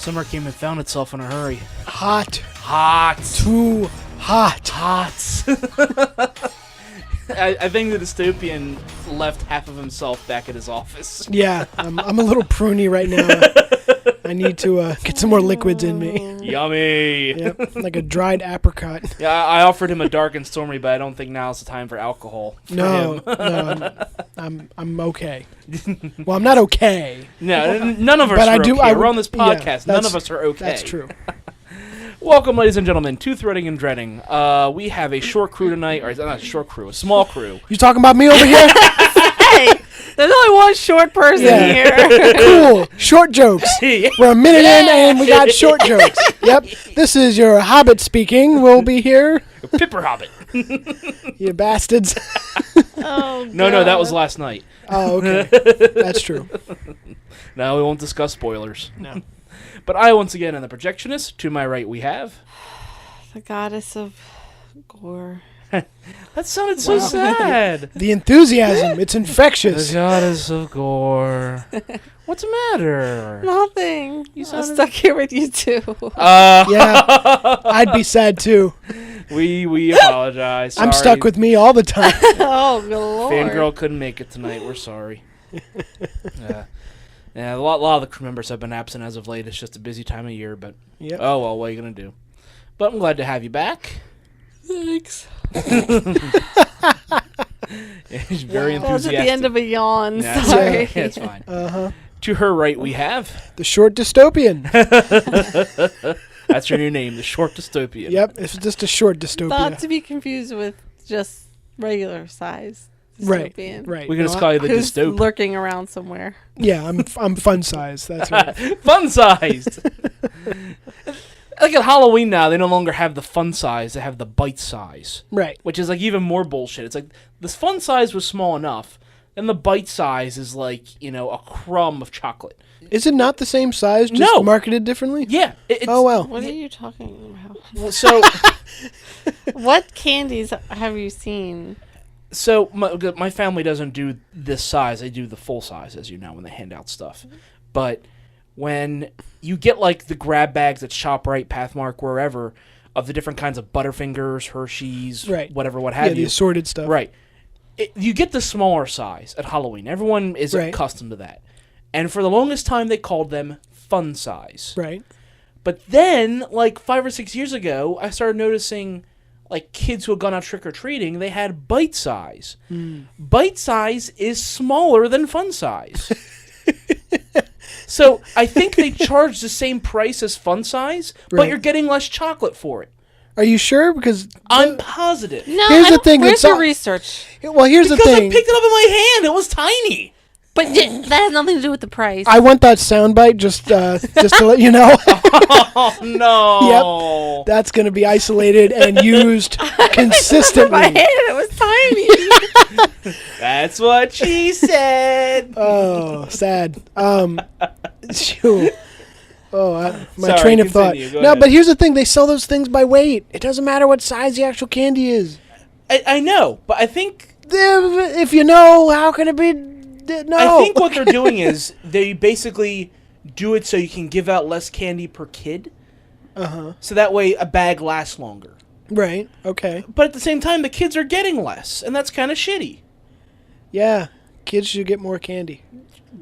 Summer came and found itself in a hurry. Hot. Hot. Too hot. Hot. I think the Dystopian left half of himself back at his office. Yeah, I'm a little pruny right now. I need to get some more liquids in me. Yummy. Yep, like a dried apricot. Yeah, I offered him a dark and stormy, but I don't think now's the time for alcohol. No, I'm okay. Well, I'm not okay. No, none of us But are I do. okay. We're on this podcast. Yeah, None of us are okay. That's true. Welcome, ladies and gentlemen, to Threading and Dreading. We have a short crew tonight, or not a short crew, a small crew. You talking about me over here? Hey, there's only one short person here. Cool. Short jokes. We're a minute in and we got short jokes. Yep. This is your Hobbit speaking. We'll be here. Pipper Hobbit. You bastards. Oh, No, that was last night. Oh, okay. That's true. No, we won't discuss spoilers. No. But I, once again, am the projectionist. To my right, we have... the Goddess of Gore. That sounded so sad. The enthusiasm. It's infectious. The Goddess of Gore. What's the matter? Nothing. You I'm sounded- stuck here with you two. Yeah. I'd be sad too. We apologize. I'm Sorry. stuck with me all the time. Oh, good lord. Fangirl couldn't make it tonight. We're sorry. Yeah, a lot of the crew members have been absent as of late. It's just a busy time of year, but Yep. oh well, what are you gonna do? But I'm glad to have you back. Thanks. She's very That was enthusiastic. at the end of a yawn. Yeah, Sorry. yeah, it's fine. Uh-huh. To her right, we have The short dystopian. that's her new name, the Short Dystopian. Yep. It's just a short Not dystopia. to be confused with just regular size. Right. Dystopian. Right. We can just No, call you the Who's Dystopian. lurking around somewhere. Yeah, I'm fun size. That's right. Fun sized. Like at Halloween now, they no longer have the fun size; they have the bite size, Right. which is like even more bullshit. It's like this fun size was small enough, and the bite size is like a crumb of chocolate. Is it not the same size? Just No. marketed differently? Yeah. It's, Oh well. What are you talking about? So What candies have you seen? so my family doesn't do this size; they do the full size, as you know, when they hand out stuff. But when you get like the grab bags at ShopRite, Pathmark, wherever, of the different kinds of Butterfingers, Hershey's, Right. whatever, what Yeah, have the you. assorted stuff. Right. You get the smaller size at Halloween. Everyone is Right. accustomed to that. And for the longest time, they called them fun size. Right. But then, like 5 or 6 years ago, I started noticing like kids who had gone out trick-or-treating, they had bite size. Bite size is smaller than fun size. So I think they charge the same price as fun size, but Right. you're getting less chocolate for it. Are you sure? Because I'm positive. No, Here's I the don't- thing, Where's it's your all- research? well, here's Because the I thing. picked it up in my hand. It was tiny. But that has nothing to do with the price. I want that soundbite just to let you know. Oh, no. Yep. That's going to be isolated and used In my consistently. hand, it was tiny. That's what she said. Oh, sad. Shoot. Oh, my Sorry, train of thought. continue. Go No, ahead. but here's the thing. They sell those things by weight. It doesn't matter what size the actual candy is. I know, but I think If you know, how can it be? No. I think what they're doing is they basically do it so you can give out less candy per kid. Uh-huh. So that way a bag lasts longer. Right. Okay. But at the same time, the kids are getting less, and that's kind of shitty. Yeah. Kids should get more candy.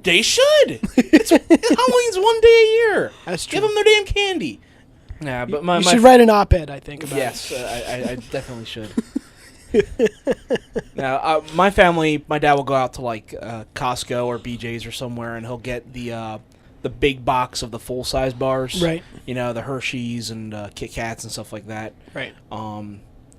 They should. Halloween's one day a year. That's true. Give them their damn candy. Yeah, but You should write an op-ed, I think, about yes, it. I definitely should. Now, my family, my dad will go out to like Costco or BJ's or somewhere, and he'll get the big box of the full size bars, Right. The Hershey's and Kit Kats and stuff like that. Right.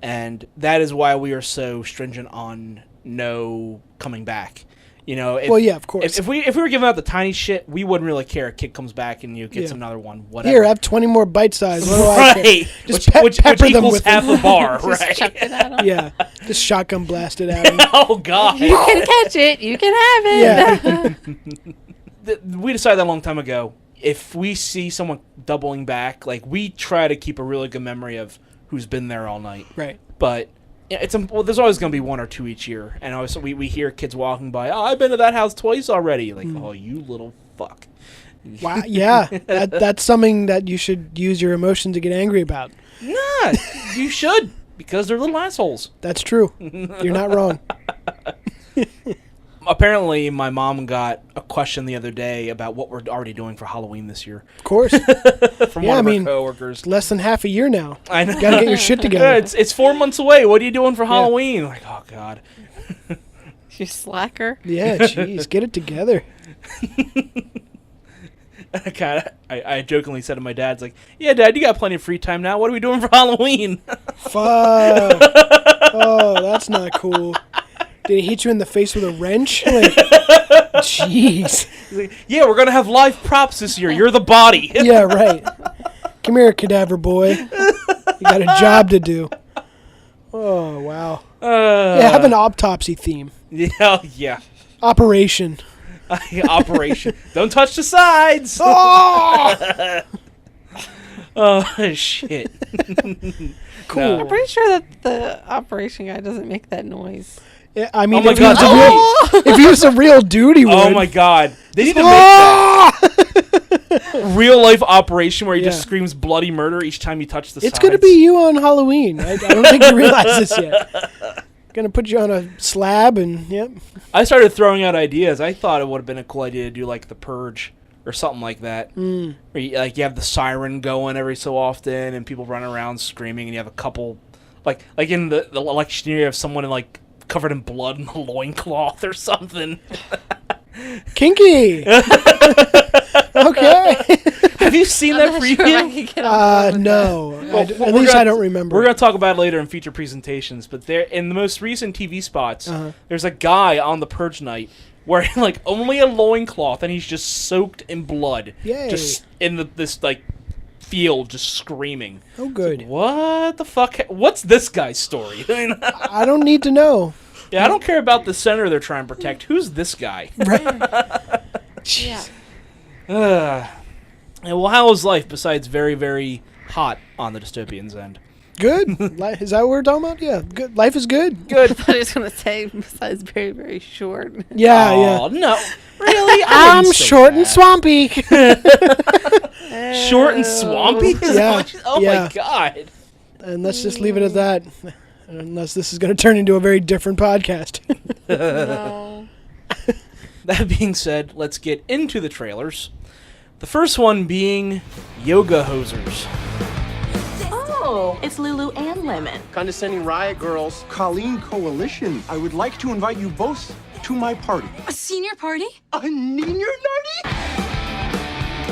And that is why we are so stringent on no coming back. If, Well, yeah, of course. If we were giving out the tiny shit, we wouldn't really care. A kid comes back and gets Yeah. another one. Whatever. Here, have 20 more bite size. What do I care? Right. Just which pepper them equals with half a bar, Just right? chuck it at 'em. Yeah. Just shotgun blasted at him. Oh God. You can catch it. You can have it. Yeah. We decided that a long time ago. If we see someone doubling back, like we try to keep a really good memory of who's been there all night. Right. But yeah, there's always going to be one or two each year, and always we hear kids walking by. Oh, I've been to that house twice already. Like, oh, you little fuck. Wow, yeah. That's something that you should use your emotion to get angry about. Nah, you should, because they're little assholes. That's true. You're not wrong. Apparently, my mom got a question the other day about what we're already doing for Halloween this year. Of course. From one of our coworkers. It's less than half a year now. I know. Gotta get your shit together. Yeah, it's 4 months away. What are you doing for Halloween? Like, oh, God. You slacker. Yeah, jeez. Get it together. I jokingly said to my dad, like, yeah, Dad, you got plenty of free time now. What are we doing for Halloween? Fuck. Oh, that's not cool. Did he hit you in the face with a wrench? Like, jeez. He's like, yeah, we're going to have live props this year. You're the body. Yeah, right. Come here, cadaver boy. You got a job to do. Oh, wow. Yeah, have an autopsy theme. Yeah. Operation. Operation. Don't touch the sides. Oh! Oh, shit. Cool. No. I'm pretty sure that the operation guy doesn't make that noise. Yeah, I mean, Oh my if, he was God. a real, if he was a real dude, he would. Oh, my God. They need to make that real life operation where he just screams bloody murder each time you touch the sides. It's going to be you on Halloween. I don't think you realize this yet. Going to put you on a slab and, yep. I started throwing out ideas. I thought it would have been a cool idea to do like The Purge or something like that. Where you have the siren going every so often and people running around screaming, and you have a couple, like in the election year, you have someone covered in blood in a loincloth or something. Kinky. Okay. Have you seen that preview? No. Well, at least I don't remember. We're going to talk about it later in future presentations, but there in the most recent TV spots, there's a guy on the Purge night wearing only a loincloth, and he's just soaked in blood. Yay. Just in this field, just screaming. Oh, good. What the fuck? What's this guy's story? I don't need to know. Yeah, I don't care about the center they're trying to protect. Who's this guy? Yeah. Well, how is life besides very, very hot on the Dystopian's end? Good. Is that what we're talking about? Yeah. Good. Life is good. Good. I thought he was going to say, besides very, very short. Yeah, Oh, no. Really? I'm short and swampy. Short and swampy? Oh, my God. And let's just leave it at that. Unless this is going to turn into a very different podcast. No. That being said, let's get into the trailers. The first one being Yoga Hosers. Oh, it's Lulu and Lemon. Condescending Riot Girls, Colleen Coalition. I would like to invite you both to my party. A senior party? A senior party?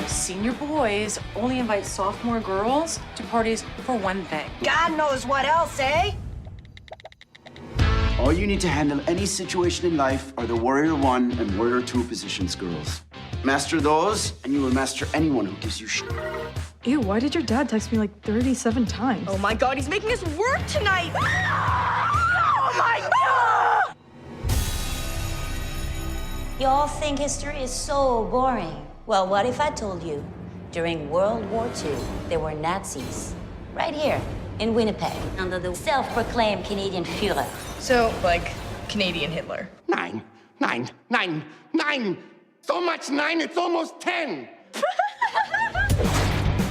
Senior boys only invite sophomore girls to parties for one thing. God knows what else, eh? All you need to handle any situation in life are the Warrior 1 and Warrior 2 positions, girls. Master those, and you will master anyone who gives you shit. Ew, why did your dad text me like 37 times? Oh my God, he's making us work tonight! Oh my God! Y'all think history is so boring. Well, what if I told you during World War II there were Nazis right here in Winnipeg under the self-proclaimed Canadian Führer? So, like, Canadian Hitler. 9, 9, 9, 9! So much 9, it's almost 10!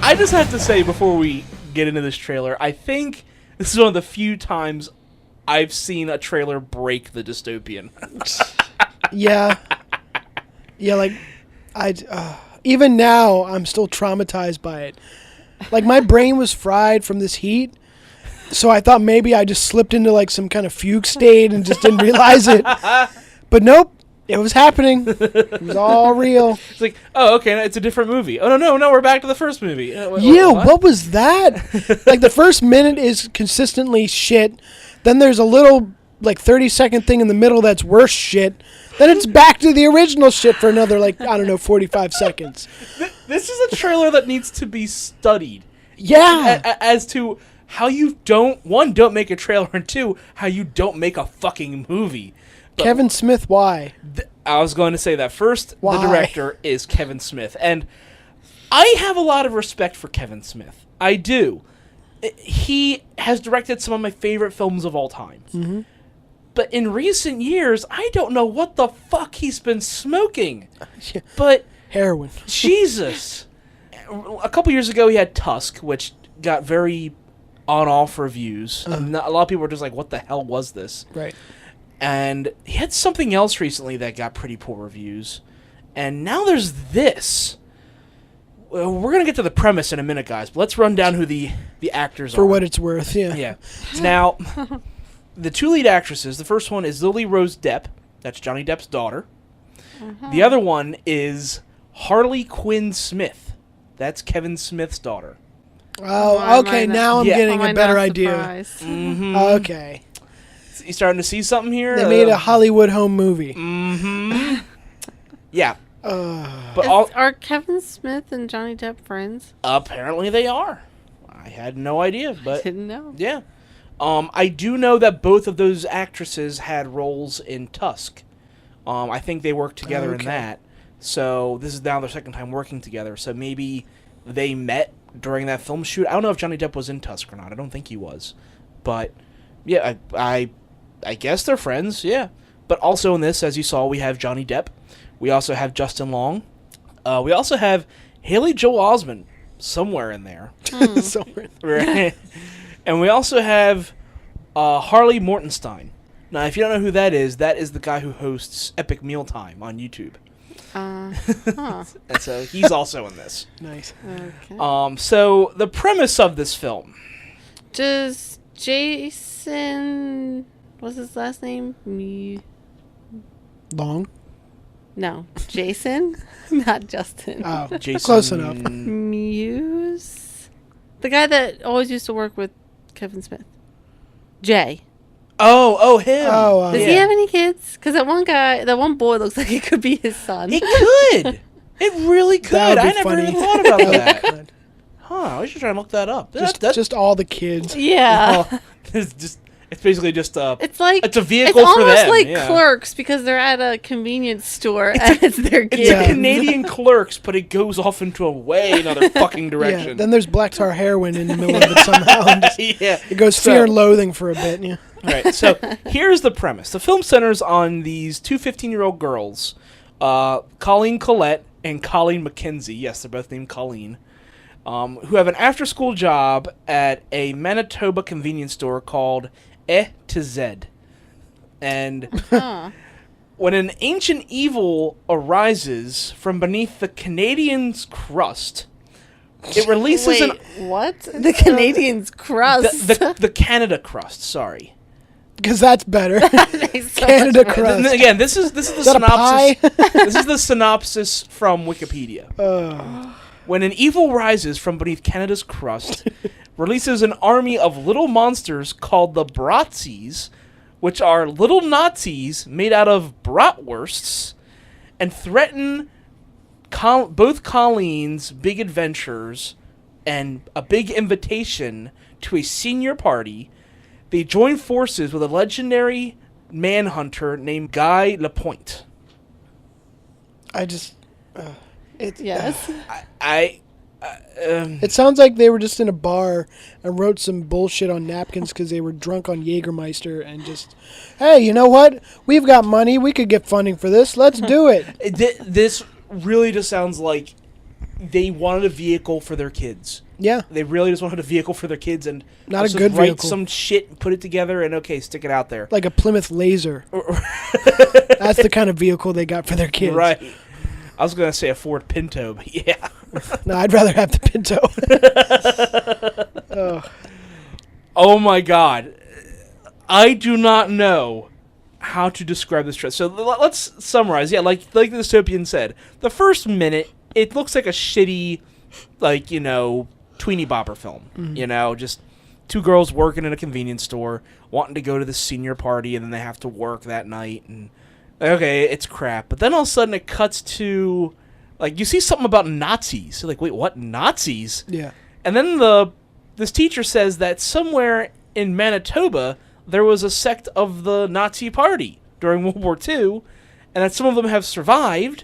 I just have to say before we get into this trailer, I think this is one of the few times I've seen a trailer break the Dystopian. Yeah. Yeah, even now, I'm still traumatized by it. My brain was fried from this heat, so I thought maybe I just slipped into, some kind of fugue state and just didn't realize it. But nope, it was happening. It was all real. It's oh, okay, it's a different movie. Oh, no, we're back to the first movie. Yeah, what was that? The first minute is consistently shit. Then there's a little, 30-second thing in the middle that's worse shit. Then it's back to the original shit for another, 45 seconds. This is a trailer that needs to be studied. Yeah. As to how you don't make a trailer, and two, how you don't make a fucking movie. But Kevin Smith, why? I was going to say that first. Why? The director is Kevin Smith, and I have a lot of respect for Kevin Smith. I do. He has directed some of my favorite films of all time. Mm-hmm. But in recent years, I don't know what the fuck he's been smoking. Yeah. But Heroin. Jesus. A couple years ago, he had Tusk, which got very on-off reviews. A lot of people were just like, what the hell was this? Right. And he had something else recently that got pretty poor reviews. And now there's this. Well, we're going to get to the premise in a minute, guys, but let's run down who the actors are. For what it's worth, yeah. Yeah. Now, the two lead actresses, the first one is Lily Rose Depp. That's Johnny Depp's daughter. The other one is Harley Quinn Smith. That's Kevin Smith's daughter. Oh, okay. Now I'm getting a better idea. Mm-hmm. Okay. You starting to see something here? They made a Hollywood home movie. Mm-hmm. Yeah. But are Kevin Smith and Johnny Depp friends? Apparently they are. I had no idea, but Didn't know. Yeah. I do know that both of those actresses had roles in Tusk. I think they worked together in that. So this is now their second time working together. So maybe they met during that film shoot. I don't know if Johnny Depp was in Tusk or not. I don't think he was. But yeah, I guess they're friends, yeah. But also in this, as you saw, we have Johnny Depp. We also have Justin Long. We also have Haley Joel Osment somewhere in there. Somewhere. Right. And we also have Harley Mortenstein. Now, if you don't know who that is the guy who hosts Epic Mealtime on YouTube. And so he's also in this. Nice. Okay. So the premise of this film. Does Jason... What's his last name? Long? No. Jason? Not Justin. Oh, Jason. Close enough. Muse? The guy that always used to work with Kevin Smith. Jay. Oh, him. Oh, Does he have any kids? Because that one boy looks like it could be his son. It could. It really could. That would I be never funny. even thought about that. Huh, we should try and look that up. Just all the kids. Yeah. Well, it's basically just it's like it's a vehicle for them. It's almost like yeah. Clerks because they're at a convenience store and it's their kids. It's a Canadian Clerks, but it goes off into a way another fucking direction. Yeah, then there's black tar heroin in the middle of it somehow. And Yeah. It goes fear and loathing for a bit. Yeah. Right. So here's the premise. The film centers on these two 15-year-old girls, Colleen Collette and Colleen McKenzie. Yes, they're both named Colleen. Who have an after-school job at a Manitoba convenience store called to Z. And when an ancient evil arises from beneath the Canadian's crust, it releases what? The Canadian's crust? the Canada crust, sorry. Because that's better. So Canada crust. Again, this is the Is that synopsis. This is the synopsis from Wikipedia. When an evil rises from beneath Canada's crust, releases an army of little monsters called the Bratzies, which are little Nazis made out of bratwursts, and threaten both Colleen's big adventures and a big invitation to a senior party. They join forces with a legendary manhunter named Guy Lapointe. Yes. It sounds like they were just in a bar and wrote some bullshit on napkins because they were drunk on Jägermeister and just, hey, you know what? We've got money. We could get funding for this. Let's do it. This really just sounds like they wanted a vehicle for their kids. Yeah. They really just wanted a vehicle for their kids and Not let's a good just write vehicle. some shit, put it together, and okay, stick it out there. Like a Plymouth Laser. That's the kind of vehicle they got for their kids. Right. I was going to say a Ford Pinto, but yeah. No, I'd rather have the Pinto. Oh my God. I do not know how to describe this trailer. So let's summarize. Yeah, like the Dystopian said, the first minute, it looks like a shitty, tweenie bopper film. Mm-hmm. Just two girls working in a convenience store, wanting to go to the senior party, and then they have to work that night, and okay, it's crap. But then all of a sudden it cuts to, you see something about Nazis. You're like, wait, what? Nazis? Yeah. And then this teacher says that somewhere in Manitoba there was a sect of the Nazi party during World War II, and that some of them have survived,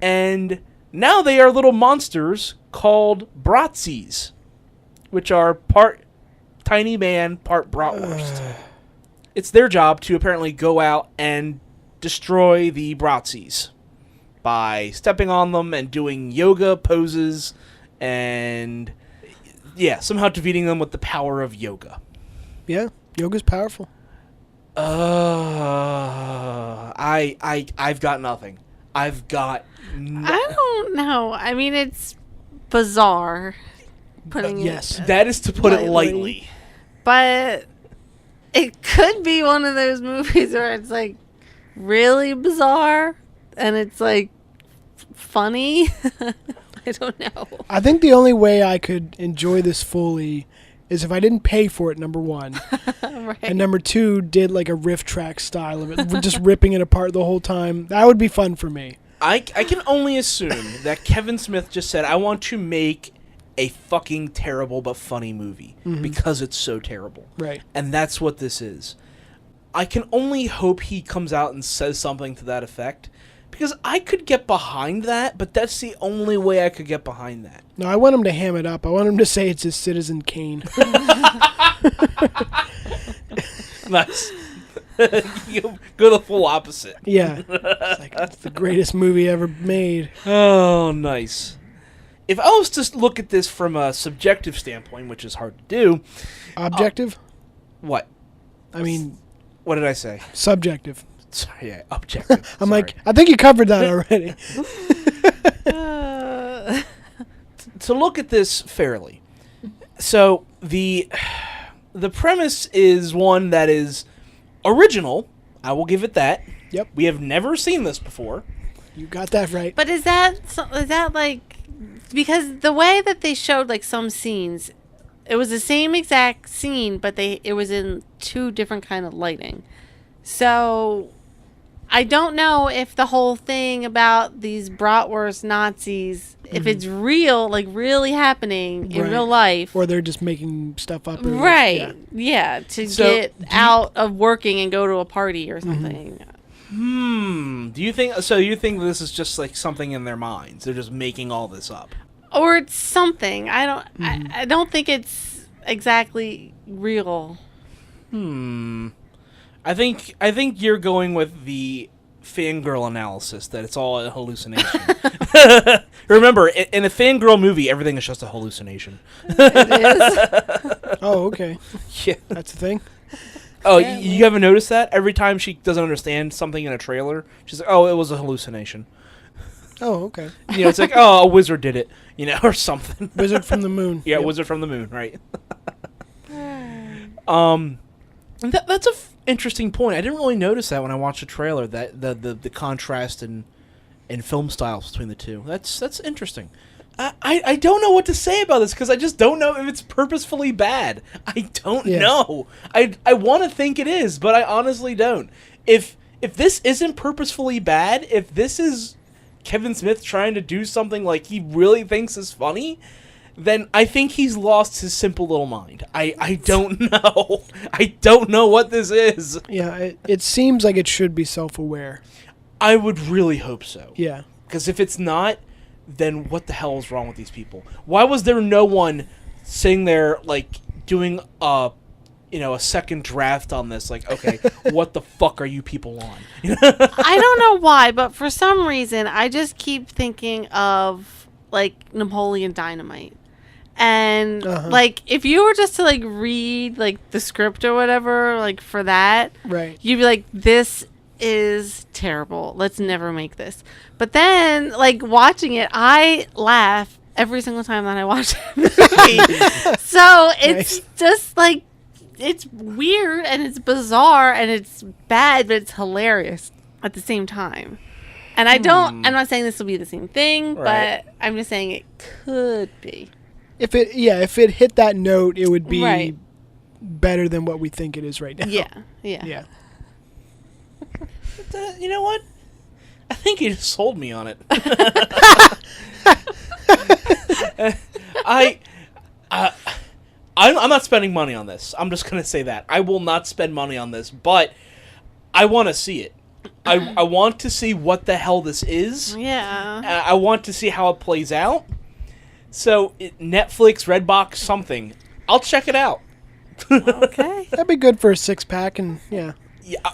and now they are little monsters called Bratzies, which are part tiny man, part bratwurst. It's their job to apparently go out and destroy the Bratzies by stepping on them and doing yoga poses and, somehow defeating them with the power of yoga. Yeah, yoga's powerful. I've got nothing. I don't know. I mean, it's bizarre. Putting yes, that is to put it lightly. But it could be one of those movies where it's like really bizarre and it's like funny. I don't know. I think the only way I could enjoy this fully is if I didn't pay for it, number one. Right. And number two, did like a riff track style of it, just ripping it apart the whole time. That would be fun for me. I can only assume that Kevin Smith just said, I want to make a fucking terrible but funny movie because it's so terrible. Right. And that's what this is. I can only hope he comes out and says something to that effect, because I could get behind that, but that's the only way I could get behind that. No, I want him to ham it up. I want him to say it's his Citizen Kane. Nice. You go the full opposite. Yeah. It's the greatest movie ever made. Oh, nice. If I was to look at this from a subjective standpoint, which is hard to do... Objective? What? I mean... What did I say? Subjective. Sorry, yeah, objective. I'm like, I think you covered that already. To look at this fairly. So, the premise is one that is original. I will give it that. Yep. We have never seen this before. You got that right. But is that like... Because the way that they showed like some scenes, it was the same exact scene, but it was in two different kind of lighting. So I don't know if the whole thing about these bratwurst Nazis, if it's real, like really happening in real life, or they're just making stuff up. Right? Yeah, to get out of working and go to a party or something. Do you think so? You think this is just like something in their minds? They're just making all this up, or it's something. I don't think it's exactly real. I think you're going with the fangirl analysis that it's all a hallucination. Remember, in a fangirl movie, everything is just a hallucination. It is. Oh, okay. Yeah, that's the thing. Oh, you haven't noticed that? Every time she doesn't understand something in a trailer, she's like, "Oh, it was a hallucination." Oh, okay. You know, it's like, "Oh, a wizard did it," you know, or something. Wizard from the moon. Yeah, yep. Wizard from the moon, right? That's a interesting point. I didn't really notice that when I watched the trailer. That the contrast in film styles between the two. That's interesting. I don't know what to say about this because I just don't know if it's purposefully bad. I don't know. I want to think it is, but I honestly don't. If this isn't purposefully bad, if this is Kevin Smith trying to do something like he really thinks is funny, then I think he's lost his simple little mind. I don't know. I don't know what this is. Yeah, it seems like it should be self-aware. I would really hope so. Yeah. Because if it's not, then what the hell is wrong with these people? Why was there no one sitting there, like, doing a second draft on this? Like, okay, what the fuck are you people on? I don't know why, but for some reason, I just keep thinking of, like, Napoleon Dynamite. And, like, if you were just to, like, read, like, the script or whatever, like, for that, right, you'd be like, this is terrible. Let's never make this. But then, like, watching it, I laugh every single time that I watch it. So it's just, like, it's weird and it's bizarre and it's bad, but it's hilarious at the same time. And I'm not saying this will be the same thing, but I'm just saying it could be. If it hit that note, it would be better than what we think it is right now. Yeah. But, you know what? I think you just sold me on it. I'm not spending money on this. I'm just gonna say that I will not spend money on this, but I want to see it. I want to see what the hell this is. Yeah. I want to see how it plays out. So Netflix, Redbox, something. I'll check it out. Okay. That'd be good for a 6-pack, and yeah.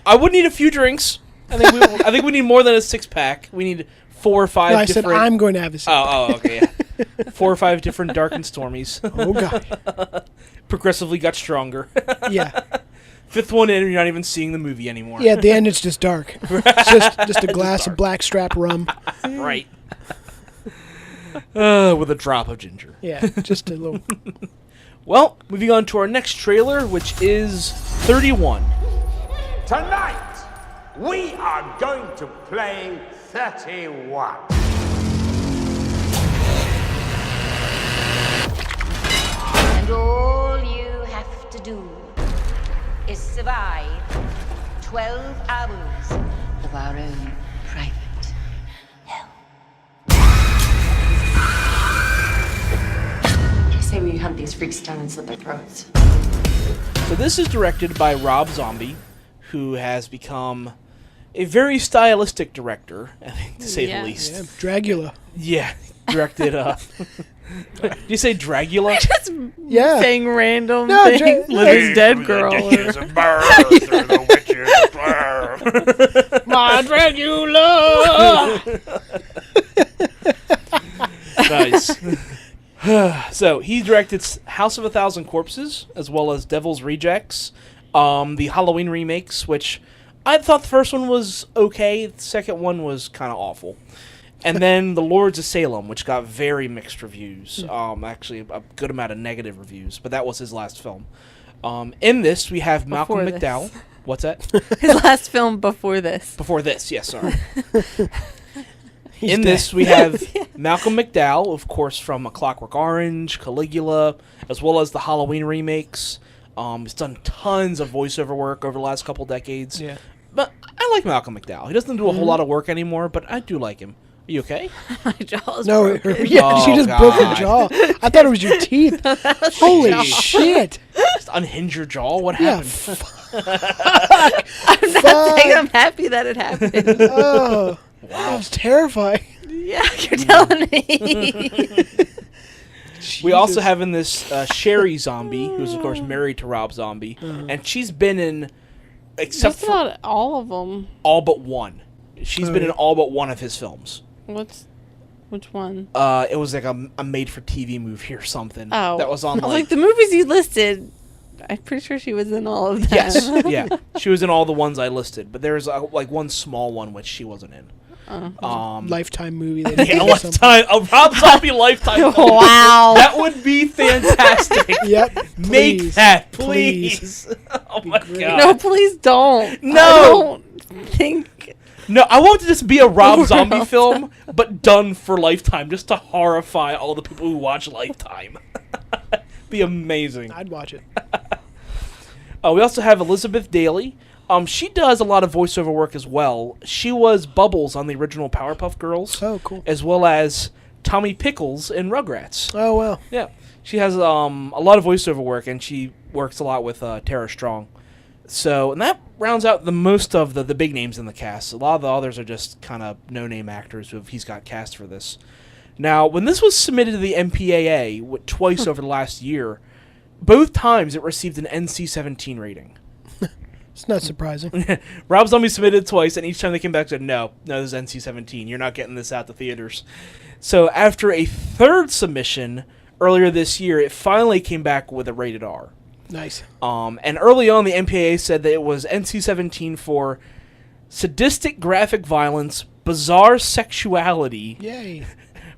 I would need a few drinks. I think we need more than a 6-pack. We need 4 or 5 No, I different... said I'm going to have a six. okay, yeah. 4 or 5 different Dark and Stormies. Oh, God. Progressively got stronger. Yeah. 5th one in, you're not even seeing the movie anymore. Yeah, at the end, it's just dark. It's just a glass of blackstrap rum. Right. With a drop of ginger. Yeah, just a little... Well, moving on to our next trailer, which is 31. Tonight, we are going to play 31. And all you have to do is survive 12 hours of our own private hell. I say we hunt these freaks down and slit their throats. So this is directed by Rob Zombie, who has become a very stylistic director, I think, to say the least. Yeah, Dragula. Yeah, directed, did you say Dragula? Just Yeah. saying random No, things. Living's Dead Girl. My Dragula! Nice. So, he directed House of a Thousand Corpses, as well as Devil's Rejects, the Halloween remakes, which I thought the first one was okay, the second one was kind of awful. And then The Lords of Salem, which got very mixed reviews. Actually, a good amount of negative reviews, but that was his last film. In this, we have Malcolm Before McDowell. this. What's that? His last film before this. Before this, yes, sorry. He's In dead. this, we have Malcolm McDowell, of course, from A Clockwork Orange, Caligula, as well as the Halloween remakes. He's done tons of voiceover work over the last couple decades. Yeah. But I like Malcolm McDowell. He doesn't do a whole lot of work anymore, but I do like him. Are you okay? My jaw's No, broken. yeah, she Oh, just broke her God. jaw. I thought it was your teeth. Holy jaw. shit. Just unhinge your jaw? What Yeah. happened? I'm not saying I'm happy that it happened. Oh, that was terrifying. Yeah, you're telling me. We also have in this Sherry Zombie, who's, of course, married to Rob Zombie. And she's been in, except That's for not all of them. all but one. She's been in all but one of his films. Which one? It was like a made-for-TV movie or something. Oh. That was on, like the movies you listed. I'm pretty sure she was in all of them. Yes, yeah. She was in all the ones I listed, but there's like one small one which she wasn't in. Lifetime movie. They Yeah, did or something. Lifetime. A Rob Zombie Lifetime. film. Wow. That would be fantastic. Yep. Make please, that, please. please. Oh my god. No, please don't. No. I don't think. No, I want it to just be a Rob Zombie film, but done for Lifetime, just to horrify all the people who watch Lifetime. Be amazing. I'd watch it. We also have Elizabeth Daly. She does a lot of voiceover work as well. She was Bubbles on the original Powerpuff Girls. Oh, cool. As well as Tommy Pickles in Rugrats. Oh, well. Yeah. She has a lot of voiceover work, and she works a lot with Tara Strong. So, and that rounds out the most of the big names in the cast. A lot of the others are just kind of no-name actors who he's got cast for this. Now, when this was submitted to the MPAA twice over the last year, both times it received an NC-17 rating. It's not surprising. Rob Zombie submitted twice, and each time they came back and said, no, this is NC-17. You're not getting this out to theaters. So after a third submission earlier this year, it finally came back with a rated R. Nice. And early on, the MPAA said that it was NC-17 for sadistic graphic violence, bizarre sexuality, Yay.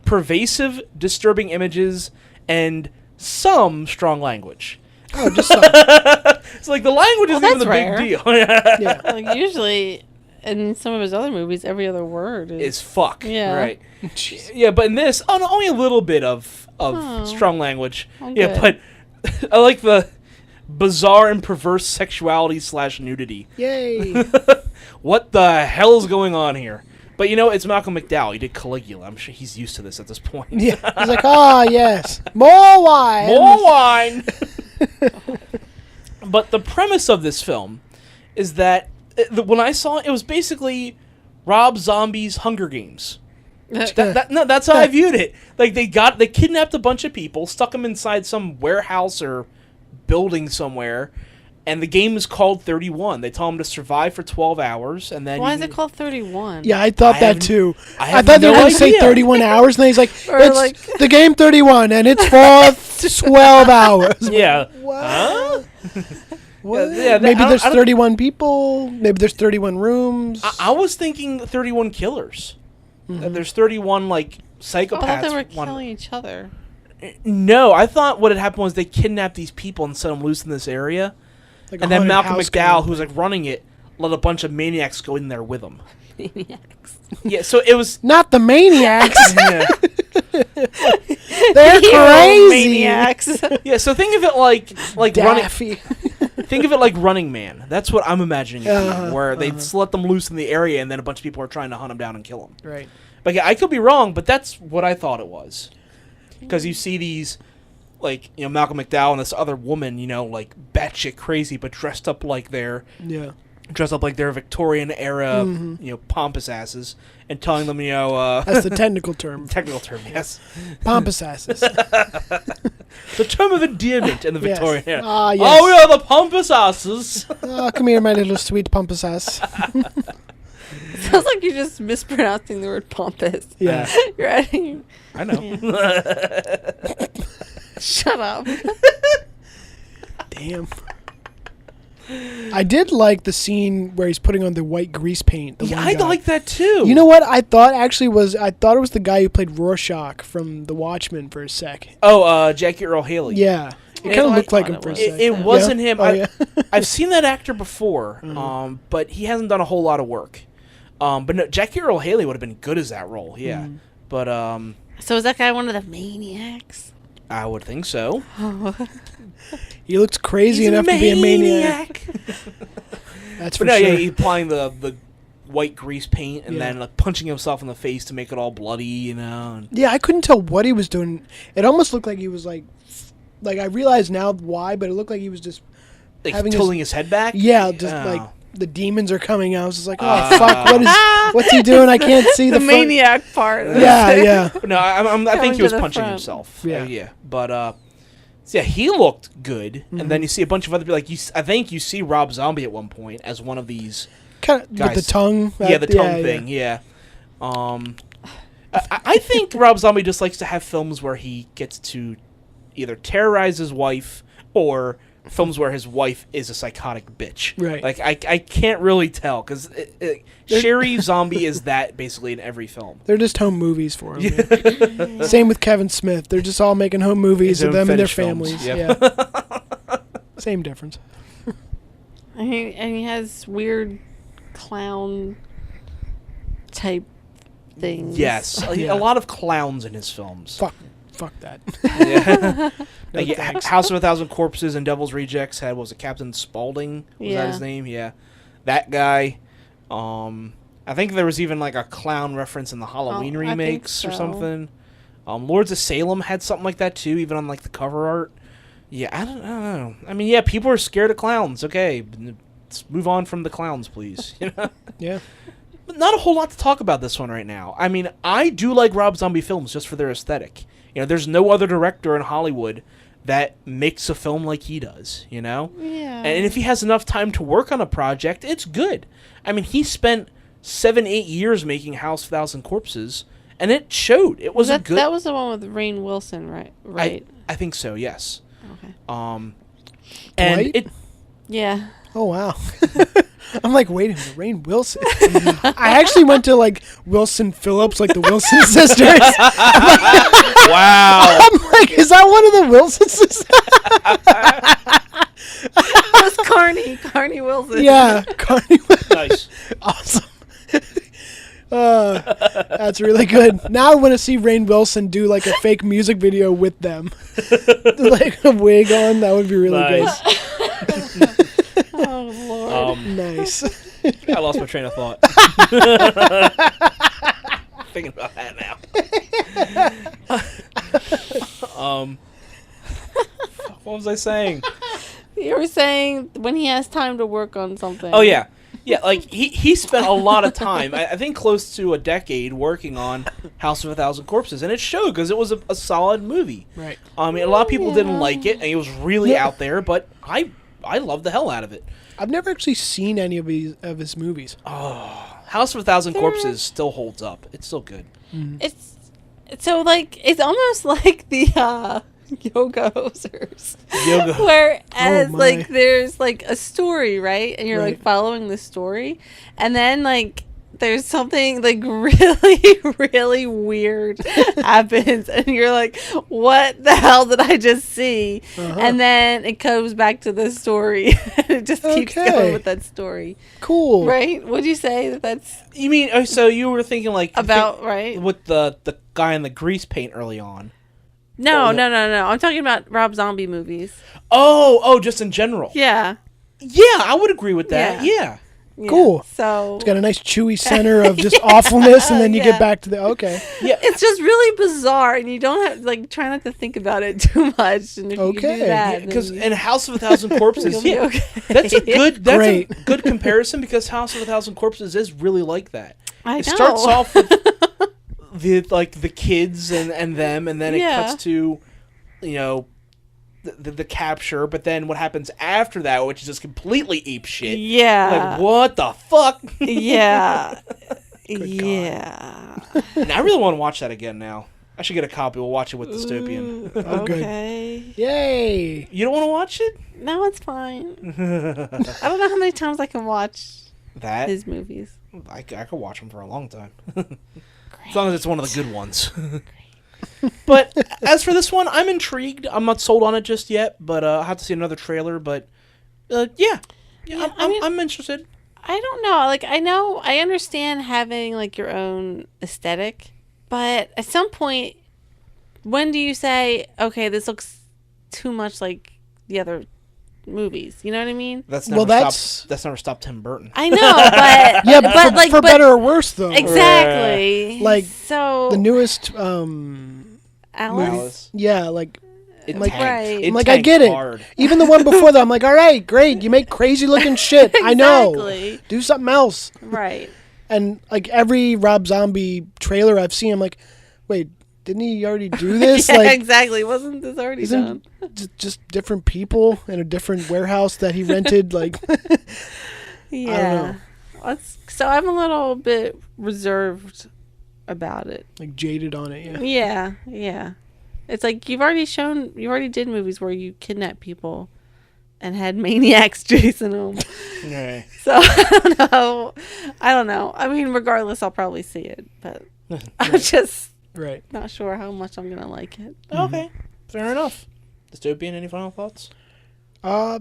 pervasive, disturbing images, and some strong language. Oh, just some. It's like the language isn't even the that's big deal. Yeah. Like usually, in some of his other movies, every other word Is fuck. Yeah. Right. Jeez. Yeah, but in this, only a little bit of strong language. Oh, Yeah, good. but I like the bizarre and perverse sexuality / nudity. Yay. What the hell is going on here? But it's Malcolm McDowell. He did Caligula. I'm sure he's used to this at this point. Yeah. He's like, yes. More wine. More wine! But the premise of this film is that when I saw it, it was basically Rob Zombie's Hunger Games. That's how I viewed it. Like they kidnapped a bunch of people, stuck them inside some warehouse or building somewhere, And the game is called 31. They tell them to survive for 12 hours, and then Why is it called 31? Yeah, I thought that too. I thought they were no going to say idea. 31 hours, and then he's like, Or it's like- the game 31, and it's for 12 hours. Yeah. What? Huh? What? Yeah, Maybe there's I don't- 31 people. Maybe there's 31 rooms. I was thinking 31 killers. And there's 31, like, psychopaths. I thought they were One- killing each other. No, I thought what had happened was they kidnapped these people and set them loose in this area. Like a And then haunted Malcolm house McDowell, game. who was like running it, let a bunch of maniacs go in there with him. Maniacs. Yeah, so it was. Not the maniacs. Yeah. They're Hero crazy. maniacs. Yeah, so think of it like running. Daffy. Think of it like Running Man. That's what I'm imagining, it being, Uh-huh, where they just let them loose in the area, and then a bunch of people are trying to hunt them down and kill them. Right. But yeah, I could be wrong, but that's what I thought it was. Because you see these, like, you know, Malcolm McDowell and this other woman, you know, like batshit crazy, but dressed up like they're Victorian era, you know, pompous asses, and telling them, you know, That's the technical term. technical term, yes, Pompous asses. the term of endearment in the Yes. Victorian era. Ah, yes. Oh, we are the pompous asses. Oh, come here, my little sweet pompous ass. Sounds like you're just mispronouncing the word pompous. Yeah. You're adding. I know. Shut up. Damn. I did like the scene where he's putting on the white grease paint. Yeah, one I guy. like that too. You know what? I thought it was the guy who played Rorschach from The Watchmen for a sec. Oh, Jackie Earl Haley. Yeah. It It- kind of I looked like thought him for a it sec. was. It wasn't Yeah? him. Oh, yeah. I've seen that actor before, but he hasn't done a whole lot of work. But no, Jackie Earl Haley would have been good as that role, yeah. But So is that guy one of the maniacs? I would think so. He looks crazy He's enough to be a maniac. That's for But no, sure. yeah, he's applying the white grease paint and Yeah. then like punching himself in the face to make it all bloody, you know. And Yeah, I couldn't tell what he was doing. It almost looked like he was like I realize now why, but it looked like he was just like having tilting his head back. yeah, just Oh. like the demons are coming out. I was just like, oh fuck, what's he doing? I can't see The the front. maniac part. Yeah, yeah. But no, I Coming think he to was the punching front. himself. Yeah. Yeah. But so yeah, he looked good, and then you see a bunch of other people. Like I think you see Rob Zombie at one point as one of these. Kind of with the Guys. tongue. Yeah, the tongue thing. Yeah. I think Rob Zombie just likes to have films where he gets to either terrorize his wife or films where his wife is a psychotic bitch. Right. Like I can't really tell because Sherry Zombie is that basically in every film. They're just home movies for him. Yeah. Same with Kevin Smith. They're just all making home movies His of own them and their fetish films. families. Yep. Yeah. Same difference. And he has weird clown type things. Yes, a lot of clowns in his films. Fuck that. Yeah. No, Like, thanks. House of a Thousand Corpses and Devil's Rejects had, what was it, Captain Spaulding? Was that Yeah. his name? Yeah. That guy. I think there was even like a clown reference in the Halloween I think remakes or so. something. Lords of Salem had something like that too, even on like the cover art. Yeah, I don't know. I mean, yeah, people are scared of clowns. Okay, let's move on from the clowns, please. You know? Yeah. But not a whole lot to talk about this one right now. I mean, I do like Rob Zombie films just for their aesthetic. You know, there's no other director in Hollywood that makes a film like he does, you know? Yeah. And if he has enough time to work on a project, it's good. I mean, he spent 7-8 years making House of a Thousand Corpses, and it showed. It was a good... That was the one with Rainn Wilson, right? Right. I think so, yes. Okay. And Dwight? it... Yeah. Oh wow. I'm like, wait a minute, Rainn Wilson. I actually went to like Wilson Phillips, like the Wilson sisters. Wow. I'm like, is that one of the Wilson sisters? That's Carney Wilson. Yeah, Carney. Nice. Awesome. That's really good. Now I want to see Rainn Wilson do like a fake music video with them, like a wig on. That would be really Nice. good. Oh Lord. Nice. I lost my train of thought. Thinking about that now. What was I saying? You were saying when he has time to work on something. Oh yeah, like he spent a lot of time. I think close to a decade working on House of a Thousand Corpses, and it showed because it was a solid movie. Right. I mean, a lot of people didn't like it, and it was really out there, but I I love the hell out of it. I've never actually seen any of his movies. Oh, House of a Thousand Corpses still holds up. It's still good. It's so like it's almost like the yoga hosers. Whereas like there's like a story, right? And you're like following the story, and then like there's something like really, really weird happens, and you're like, what the hell did I just see? And then it comes back to the story, and it just keeps going with that story. Cool. Right? Would you say that's... You mean, so you were thinking like... About, right? With the guy in the grease paint early on. No. I'm talking about Rob Zombie movies. Oh, just in general. Yeah. Yeah, I would agree with that. Yeah. Cool. So it's got a nice chewy center of just awfulness, and then you get back to the Yeah, it's just really bizarre, and you don't have like try not to think about it too much. And if you can do that, because in House of a Thousand Corpses, that's a good comparison because House of a Thousand Corpses is really like that. It starts off with the kids and them, and then it cuts to the capture, but then what happens after that, which is just completely ape shit. Yeah. Like, what the fuck? Yeah. Yeah. And I really want to watch that again now. I should get a copy. We'll watch it with Dystopian. Okay. Good. Yay. You don't want to watch it? No, it's fine. I don't know how many times I can watch his movies. I could watch them for a long time. As long as it's one of the good ones. But as for this one, I'm intrigued. I'm not sold on it just yet, but I'll have to see another trailer. But I'm interested. I don't know. Like, I understand having like your own aesthetic, but at some point, when do you say, okay, this looks too much like the other movies? You know what I mean? That's never stopped Tim Burton. I know, but but for better or worse, though. Exactly. Like so the newest Alice. Yeah, like. It like, tanked. I'm like, I get it. Even the one before that, I'm like, all right, great. You make crazy looking shit. Exactly. I know. Do something else. Right. And like every Rob Zombie trailer I've seen, I'm like, wait, didn't he already do this? Yeah, like, exactly. Wasn't this already done? Just different people in a different warehouse that he rented. Like, yeah. I don't know. So I'm a little bit reserved about it. Like jaded on it. Yeah. Yeah. Yeah. It's like you already did movies where you kidnap people and had maniacs chasing them. Right. So I don't know. I mean, regardless, I'll probably see it, but I'm just not sure how much I'm gonna like it. Okay, fair enough. Dystopian, any final thoughts? I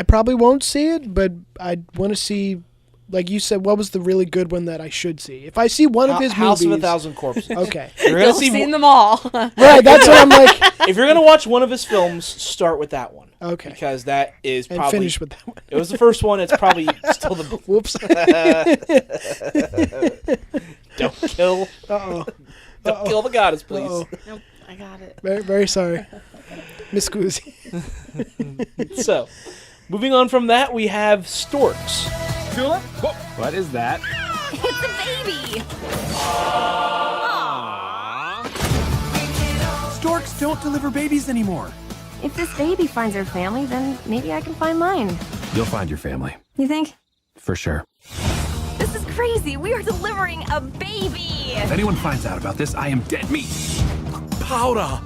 probably won't see it, but I want to see. Like you said, what was the really good one that I should see? If I see one of his House movies... of a Thousand Corpses. Okay. You've seen them all. Right, that's what I'm like. If you're going to watch one of his films, start with that one. Okay. Because that is and probably... finish with that one. It was the first one. It's probably still the... Whoops. Don't kill... Don't kill the goddess, please. Nope, I got it. Very, very sorry. Miss Scusi. So, moving on from that, we have Storks. Tulip? What is that? It's a baby! Storks don't deliver babies anymore. If this baby finds her family, then maybe I can find mine. You'll find your family. You think? For sure. This is crazy! We are delivering a baby! If anyone finds out about this, I am dead meat. Powder.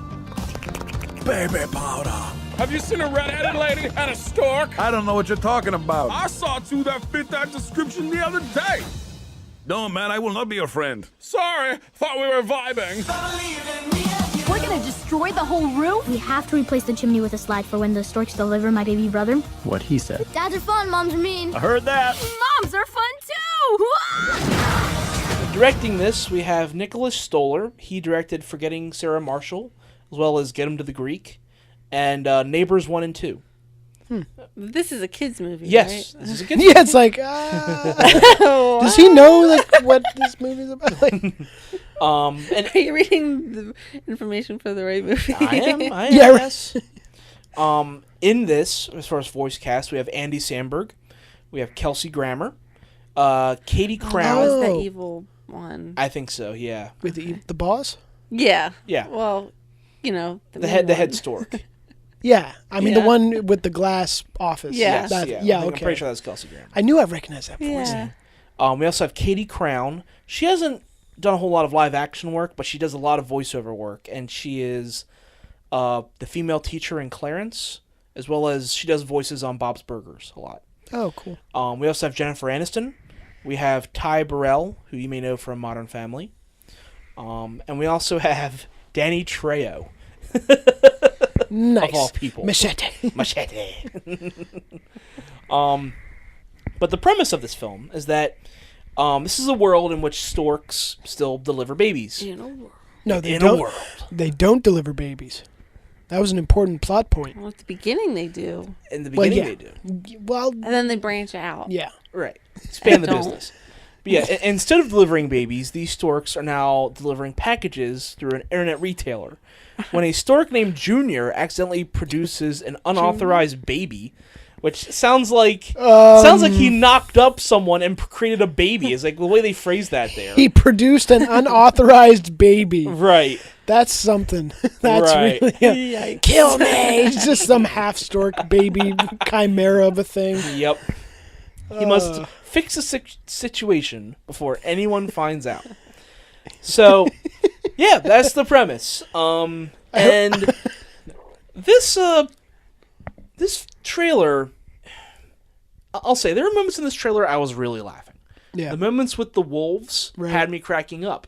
Baby powder. Have you seen a red-headed lady and a stork? I don't know what you're talking about. I saw two that fit that description the other day. No, man, I will not be your friend. Sorry, thought we were vibing. We're gonna destroy the whole roof? We have to replace the chimney with a slide for when the storks deliver my baby brother. What he said. Dads are fun, moms are mean. I heard that. Moms are fun too! Directing this, we have Nicholas Stoller. He directed Forgetting Sarah Marshall, as well as Get Him to the Greek, and Neighbors 1 and 2. This is a kids movie. Yes, right? this is a kids movie. Yeah, it's like, does he know like what this movie's about? Like, and are you reading the information for the right movie? I am. Yeah, Yes. In this, as far as voice cast, we have Andy Samberg, we have Kelsey Grammer, Katie Crown. That was the evil one. I think so. Yeah. with the boss? Yeah. Yeah. Well, you know The head stork. Yeah, I mean the Yeah. one with the glass office. Yeah. That- Yes, yeah, I'm okay. pretty sure that's Kelsey Grammer. I knew I recognized that voice. Yeah. We also have Katie Crown. She hasn't done a whole lot of live action work, but she does a lot of voiceover work, and she is the female teacher in Clarence, as well as she does voices on Bob's Burgers a lot. Oh, cool. We also have Jennifer Aniston. We have Ty Burrell, who you may know from Modern Family. And we also have Danny Trejo. Nice. Of all people. Machete. Machete. But the premise of this film is that this is a world in which storks still deliver babies. In a world. No, they In don't. a world. They don't deliver babies. That was an important plot point. Well, at the beginning they do. In the beginning, they do. Well, And then they branch out. yeah. Right. Expand the don't. business. But yeah, instead of delivering babies, these storks are now delivering packages through an internet retailer. When a stork named Junior accidentally produces an unauthorized baby, which sounds like he knocked up someone and created a baby. It's like the way they phrase that there. He produced an unauthorized baby. Right. That's something. That's Right. really kill me. He's just some half stork baby chimera of a thing. Yep. He must fix a situation before anyone finds out. So, yeah, that's the premise. And this trailer, I'll say there are moments in this trailer I was really laughing. Yeah. The moments with the wolves had me cracking up.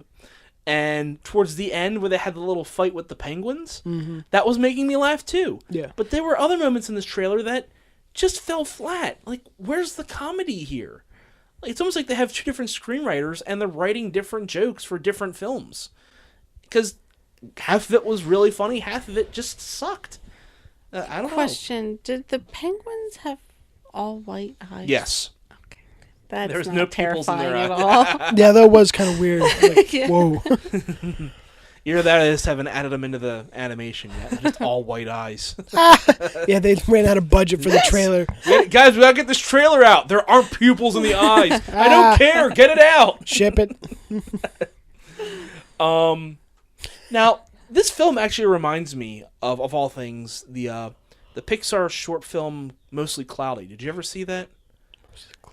And towards the end where they had the little fight with the penguins, that was making me laugh too. Yeah. But there were other moments in this trailer that just fell flat. Like, where's the comedy here? Like, it's almost like they have two different screenwriters and they're writing different jokes for different films. Because half of it was really funny, half of it just sucked. I don't Question: did the penguins have all white eyes? Yes. Okay. That's There's not no pupils in terrifying their at eye. all. Yeah, that was kind of weird. Like, Yeah. Whoa. Either that or they just haven't added them into the animation yet. They're just all white eyes. Yeah, they ran out of budget for the trailer. Guys, we gotta get this trailer out. There aren't pupils in the eyes. I don't care. Get it out. Ship it. Now, this film actually reminds me of all things, the Pixar short film Mostly Cloudy. Did you ever see that?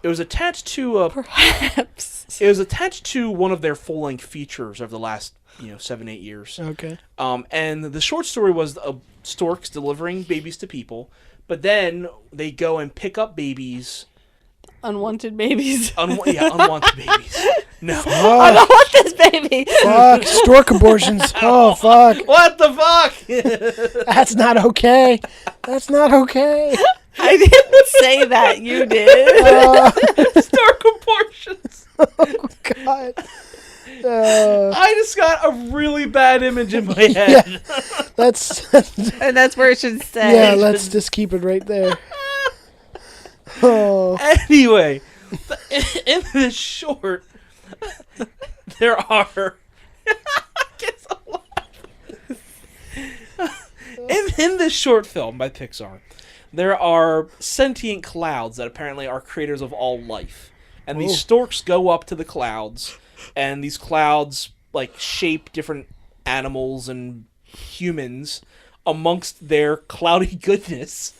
It was attached to Perhaps. It was attached to one of their full-length features of the last 7-8 years. Okay. And the short story was storks delivering babies to people, but then they go and pick up babies. Unwanted babies. Unwanted babies. No. I don't want this baby. Fuck. Stork abortions. Oh, fuck. What the fuck? That's not okay. That's not okay. I didn't say that. You did. Stork abortions. Oh, God. I just got a really bad image in my head. Yeah, that's and that's where it should stay. Yeah, let's just keep it right there. Oh. Anyway, in this short, there are. in this short film by Pixar, there are sentient clouds that apparently are creators of all life, and these storks go up to the clouds, and these clouds shape different animals and humans amongst their cloudy goodness.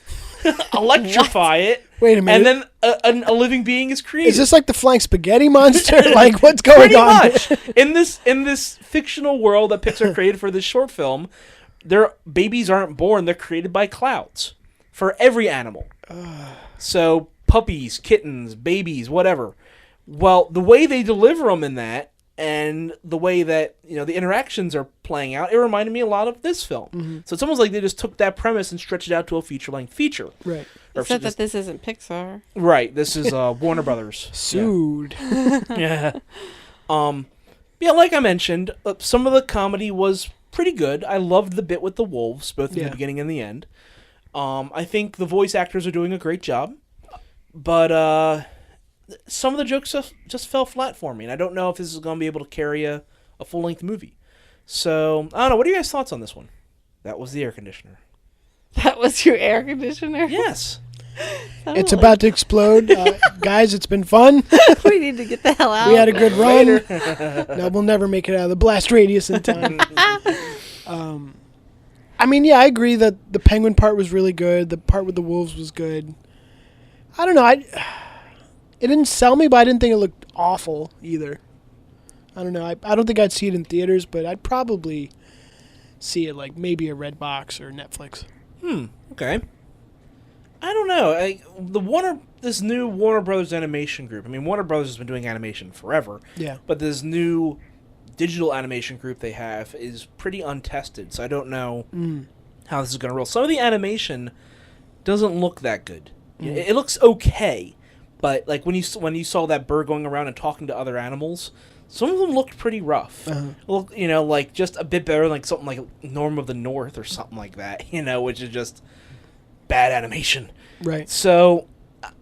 Electrify it. Wait a minute. And then a living being is created. Is this like the flying spaghetti monster? Like, what's going Pretty on? much. In this fictional world that Pixar created for this short film, their babies aren't born; they're created by clouds for every animal. So puppies, kittens, babies, whatever. Well, the way they deliver them in that, and the way that the interactions are playing out, it reminded me a lot of this film. Mm-hmm. So it's almost like they just took that premise and stretched it out to a feature-length feature. Right. Except that this isn't Pixar. Right. This is Warner Brothers. Sued. Yeah. Yeah, like I mentioned, some of the comedy was pretty good. I loved the bit with the wolves, both in the beginning and the end. I think the voice actors are doing a great job. But some of the jokes just fell flat for me, and I don't know if this is going to be able to carry a full-length movie. So, I don't know. What are you guys' thoughts on this one? That was the air conditioner. That was your air conditioner? Yes. It's about to explode. Guys, it's been fun. We need to get the hell out. We had a good run. No, we'll never make it out of the blast radius in time. I mean, yeah, I agree that the penguin part was really good. The part with the wolves was good. I don't know. It didn't sell me, but I didn't think it looked awful either. I don't know. I don't think I'd see it in theaters, but I'd probably see it like maybe a Redbox or Netflix. Okay. I don't know. This new Warner Brothers animation group. I mean, Warner Brothers has been doing animation forever. Yeah. But this new digital animation group they have is pretty untested, so I don't know how this is going to roll. Some of the animation doesn't look that good. It looks okay, but like when you saw that bird going around and talking to other animals, some of them looked pretty rough. Look, like just a bit better, like something like Norm of the North or something like that. Which is just bad animation. Right. So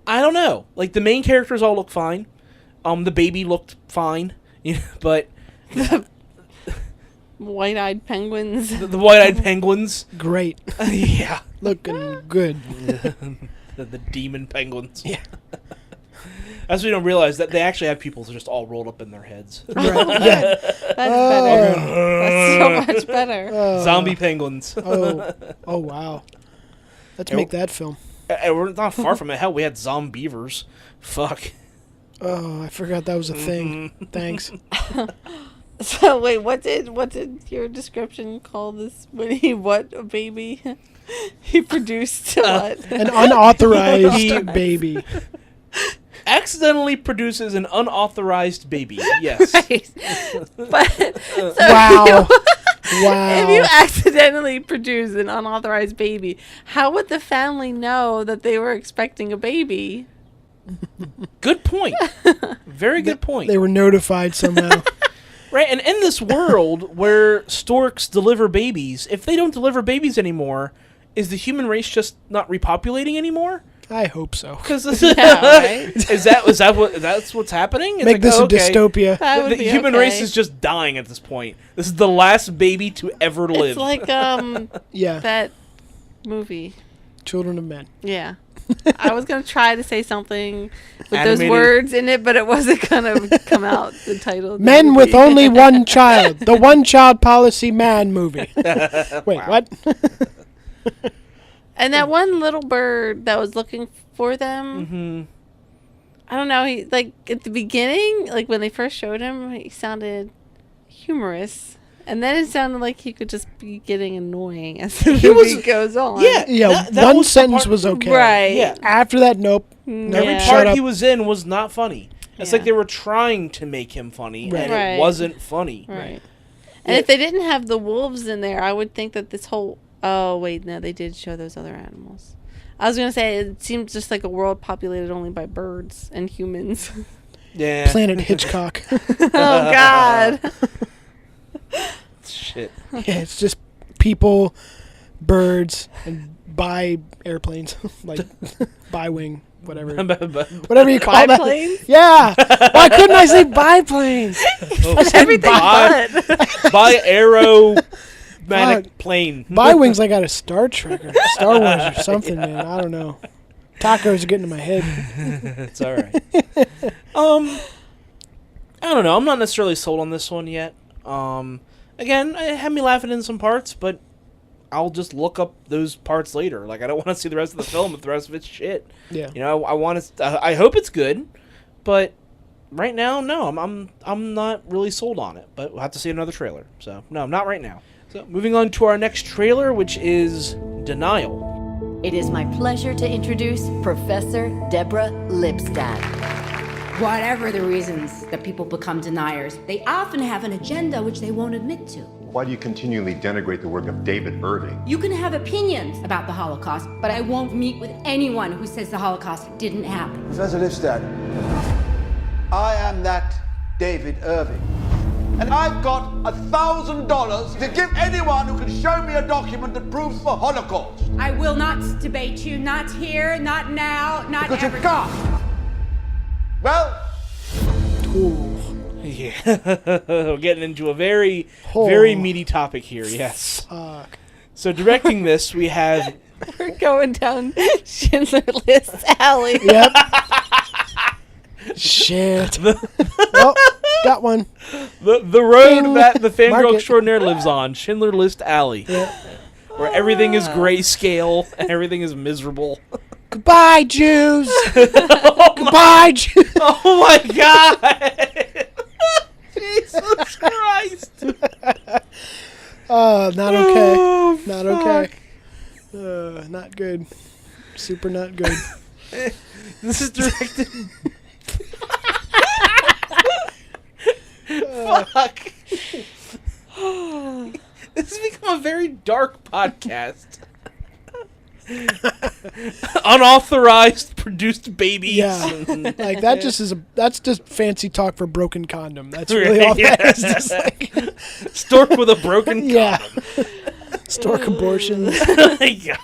I don't know. Like the main characters all look fine. The baby looked fine. But white-eyed penguins. The white-eyed penguins. Great. Yeah. Looking good. The demon penguins. Yeah. As we don't realize that they actually have people just all rolled up in their heads. Right. Yeah. That's better. That's so much better. Zombie penguins. Oh wow. Let's make that film. We're not far from it. Hell, we had zombieverse. Fuck. Oh, I forgot that was a thing. Thanks. So wait, what did your description call this? A baby? He produced what? An unauthorized baby. Accidentally produces an unauthorized baby. Yes. Right. But Wow. If you accidentally produce an unauthorized baby, how would the family know that they were expecting a baby? Good point. Very good point. They were notified somehow. Right, and in this world where storks deliver babies, if they don't deliver babies anymore, is the human race just not repopulating anymore? I hope so. Because right? is that's what's happening? It's Make this a dystopia. The human race is just dying at this point. This is the last baby to ever live. It's like yeah, that movie, Children of Men. Yeah. I was going to try to say something with those words in it, but it wasn't going to come out, the title. Men with only one child. The One Child Policy Man movie. Wait, what? And that one little bird that was looking for them, I don't know, he like at the beginning, like when they first showed him, he sounded humorous. And then it sounded like he could just be getting annoying as the movie goes on. Yeah, that one sentence was okay. Right. Yeah. After that, nope. Every part he was in was not funny. It's like they were trying to make him funny, and it wasn't funny. Right. And if they didn't have the wolves in there, I would think that this whole... Oh, wait, no, they did show those other animals. I was going to say, it seems just like a world populated only by birds and humans. Yeah. Planet Hitchcock. Oh, God. Shit. Yeah, it's just people, birds, and bi airplanes. Like, bi-wing, whatever. Whatever you call that. Biplanes? Yeah. Why couldn't I say biplanes? Oh, I said everything but. Bi-aeromatic plane. Bi-wing's like out of Star Trek or Star Wars or something, man. I don't know. Tacos are getting to my head. It's all right. I don't know. I'm not necessarily sold on this one yet. Again, it had me laughing in some parts, but I'll just look up those parts later. Like, I don't want to see the rest of the film if the rest of it's shit. Yeah. You know, I want to. I hope it's good, but right now, no. I'm not really sold on it. But we'll have to see another trailer. So no, not right now. So moving on to our next trailer, which is Denial. It is my pleasure to introduce Professor Deborah Lipstadt. Whatever the reasons that people become deniers, they often have an agenda which they won't admit to. Why do you continually denigrate the work of David Irving? You can have opinions about the Holocaust, but I won't meet with anyone who says the Holocaust didn't happen. Professor Lipstadt, I am that David Irving. And I've got $1,000 to give anyone who can show me a document that proves the Holocaust. I will not debate you, not here, not now, not because ever. You can't. Well, yeah, we're getting into a very, very meaty topic here. Yes. So directing this, we have. We're going down Schindler's List alley. Yep. Shit. Well, got one. The road that the fangirl extraordinaire lives on, Schindler's List alley. Yeah. where everything is grayscale and everything is miserable. Goodbye, Jews. Goodbye, Jews. Oh my God! Jesus Christ! Not okay. Oh, not fuck. okay. Not good. Super not good. This is directed. Fuck. This has become a very dark podcast. Unauthorized produced babies. Yeah, like that just is that's just fancy talk for broken condom. That's really all that is. Just like Stork with a broken condom. Yeah. Stork abortions. Oh my God.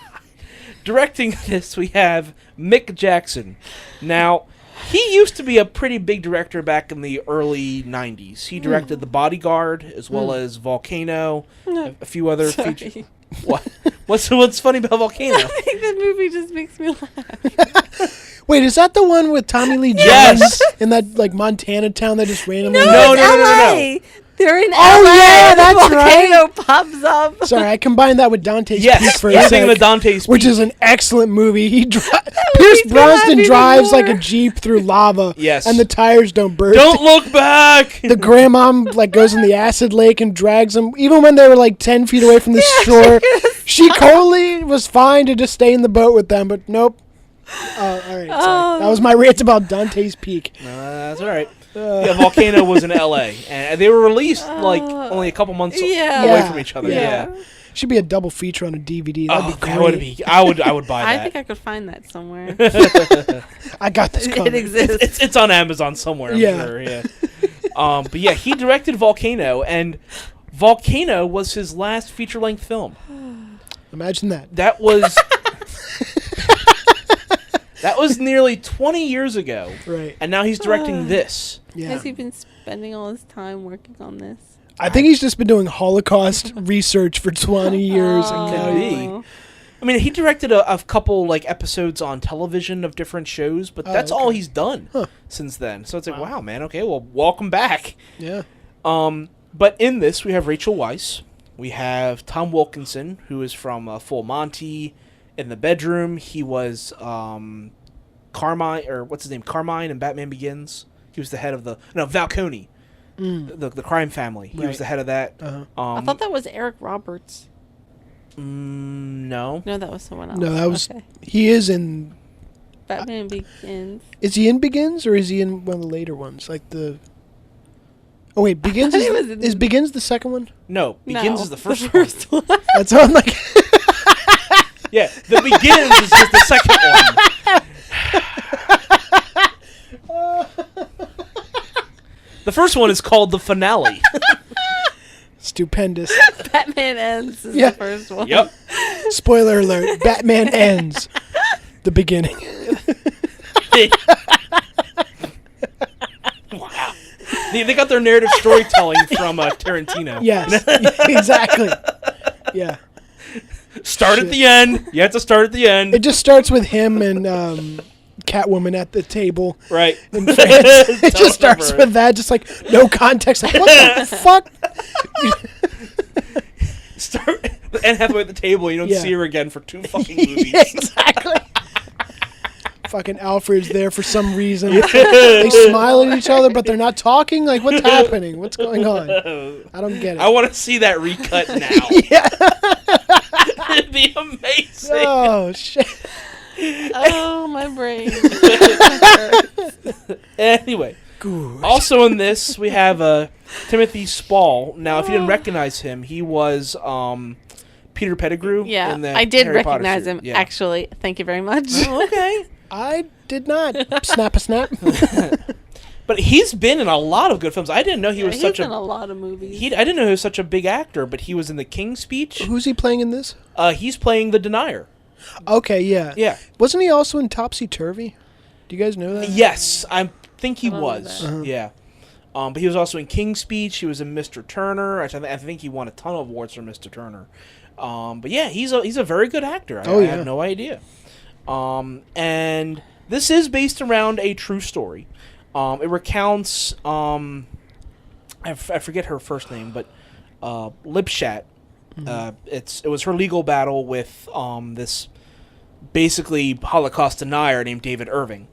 Directing this, we have Mick Jackson. Now, he used to be a pretty big director back in the early 90s. He directed The Bodyguard as well as Volcano, a few other features. What? What's funny about Volcano? I think that movie just makes me laugh. Wait, is that the one with Tommy Lee Jones Yes! in that like Montana town that just randomly? No. They're in Oh, LA. yeah, and the that's volcano pops up. Sorry, I combined that with Dante's Yes, Peak for a you're sec, thinking of Dante's which Peak. is an excellent movie. Pierce Brosnan drives like a Jeep through lava. Yes. And the tires don't burst. Don't look back! The grandma like goes in the acid lake and drags them, even when they were like 10 feet away from the shore. She totally was fine to just stay in the boat with them, but nope. All right, sorry. That was my rant about Dante's Peak. That's all right. Yeah, Volcano was in L.A. and they were released like only a couple months away from each other. Yeah. Should be a double feature on a DVD. That'd be great. That would be. I would buy that. I think I could find that somewhere. I got this covered. It exists. It's on Amazon somewhere. I'm sure. Yeah. But yeah, he directed Volcano, and Volcano was his last feature-length film. Imagine that. That was. That was nearly 20 years ago. Right. And now he's directing this. Yeah. Has he been spending all his time working on this? I think he's just been doing Holocaust research for 20 years. Could be. I mean, he directed a couple like episodes on television of different shows, but that's all he's done since then. So it's like, wow, man. Okay, well, welcome back. Yeah. But in this, we have Rachel Weisz. We have Tom Wilkinson, who is from Full Monty. In the Bedroom, he was Carmine, or what's his name? Carmine in Batman Begins. He was the head of Falcone, the crime family. He was the head of that. I thought that was Eric Roberts. No. No, that was someone else. No, that was. Okay. He is in. Batman Begins. Is he in Begins or is he in one of the later ones, like the? Oh wait, Begins is Begins the second one? No, Begins is the first one. That's what I'm like. Yeah, The Begins is just the second one. The first one is called The Finale. Stupendous. Batman Ends is the first one. Yep. Spoiler alert, Batman Ends. The beginning. Wow. They got their narrative storytelling from Tarantino. Yes, exactly. Yeah. Start at the end. You have to start at the end. It just starts with him and Catwoman at the table. Right. In France. It just starts with that, just like no context. Like, what the fuck? Start Anne Hathaway at the table. You don't see her again for 2 fucking movies. Yeah, exactly. Fucking Alfred's there for some reason. They smile at each other, but they're not talking. Like, what's happening? What's going on? I don't get it. I want to see that recut now. Yeah. It'd be amazing. Oh, shit. Oh, my brain. Anyway. Good. Also in this, we have Timothy Spall. Now, if you didn't recognize him, he was Peter Pettigrew. Yeah, in the I did Harry Potter recognize series. him, Yeah. actually. Thank you very much. Oh, okay. I did not. Snap a snap. But he's been in a lot of good films. I didn't know he was he's such in a lot of movies. I didn't know he was such a big actor, but he was in The King's Speech. Who's he playing in this? He's playing the Denier. Okay, yeah. Yeah. Wasn't he also in Topsy Turvy? Do you guys know that? Yes, I think he I don't know was. that. Yeah. But he was also in King's Speech. He was in Mr. Turner. I think he won a ton of awards for Mr. Turner. But yeah, he's a very good actor. I had no idea. And this is based around a true story. It recounts I forget her first name, but Lipshat, It was her legal battle with this basically Holocaust denier named David Irving,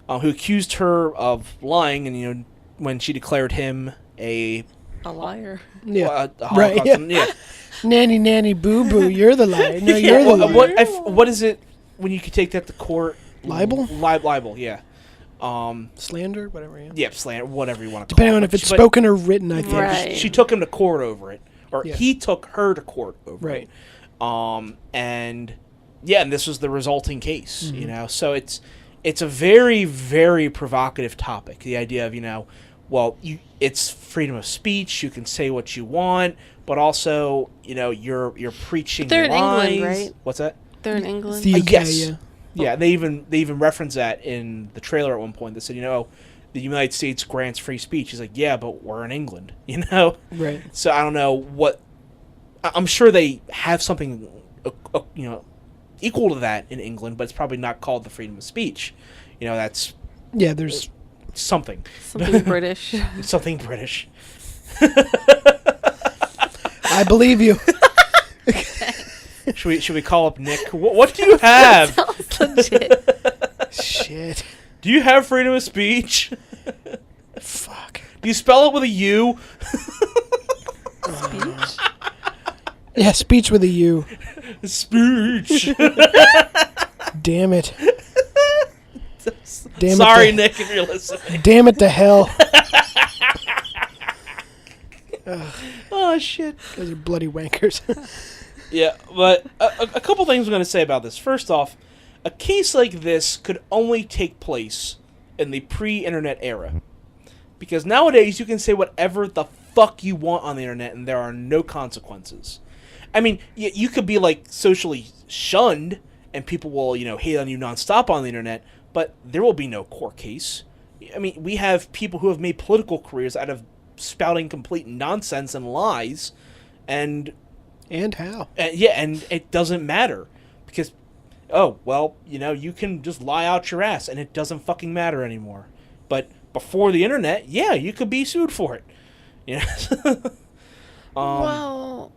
who accused her of lying, and when she declared him a liar. Yeah. A Holocaust Nanny boo boo, you're the liar. No, you're the liar. What is it when you could take that to court? Libel? Libel, yeah. Slander, whatever. Yeah, slander, whatever you want to Depending call it. on if it's spoken or written, I think. Right. She took him to court over it, or Yeah. he took her to court over it. And this was the resulting case. So it's a very, very provocative topic. The idea of it's freedom of speech. You can say what you want, but also you're preaching They're lies. in England, right? What's that? They're in England. The UK, yes. yeah. Yeah, they even reference that in the trailer at one point. They said, the United States grants free speech. He's like, yeah, but we're in England, Right. So I don't know what. I'm sure they have something, equal to that in England, but it's probably not called the freedom of speech. That's there's something British. Something British. I believe you. Should we call up Nick? What do you have? Sounds legit. Shit. Do you have freedom of speech? Fuck. Do you spell it with a U? Speech? Yeah, speech with a U. Speech. Damn it. Sorry, Nick, if you're listening. Damn it to hell. Oh, shit. Those are bloody wankers. Yeah, but a couple things I'm going to say about this. First off, a case like this could only take place in the pre-internet era. Because nowadays, you can say whatever the fuck you want on the internet, and there are no consequences. I mean, you could be, socially shunned, and people will, hate on you nonstop on the internet, but there will be no court case. I mean, we have people who have made political careers out of spouting complete nonsense and lies, and how? And it doesn't matter, because, you can just lie out your ass, and it doesn't fucking matter anymore. But before the internet, you could be sued for it. Well,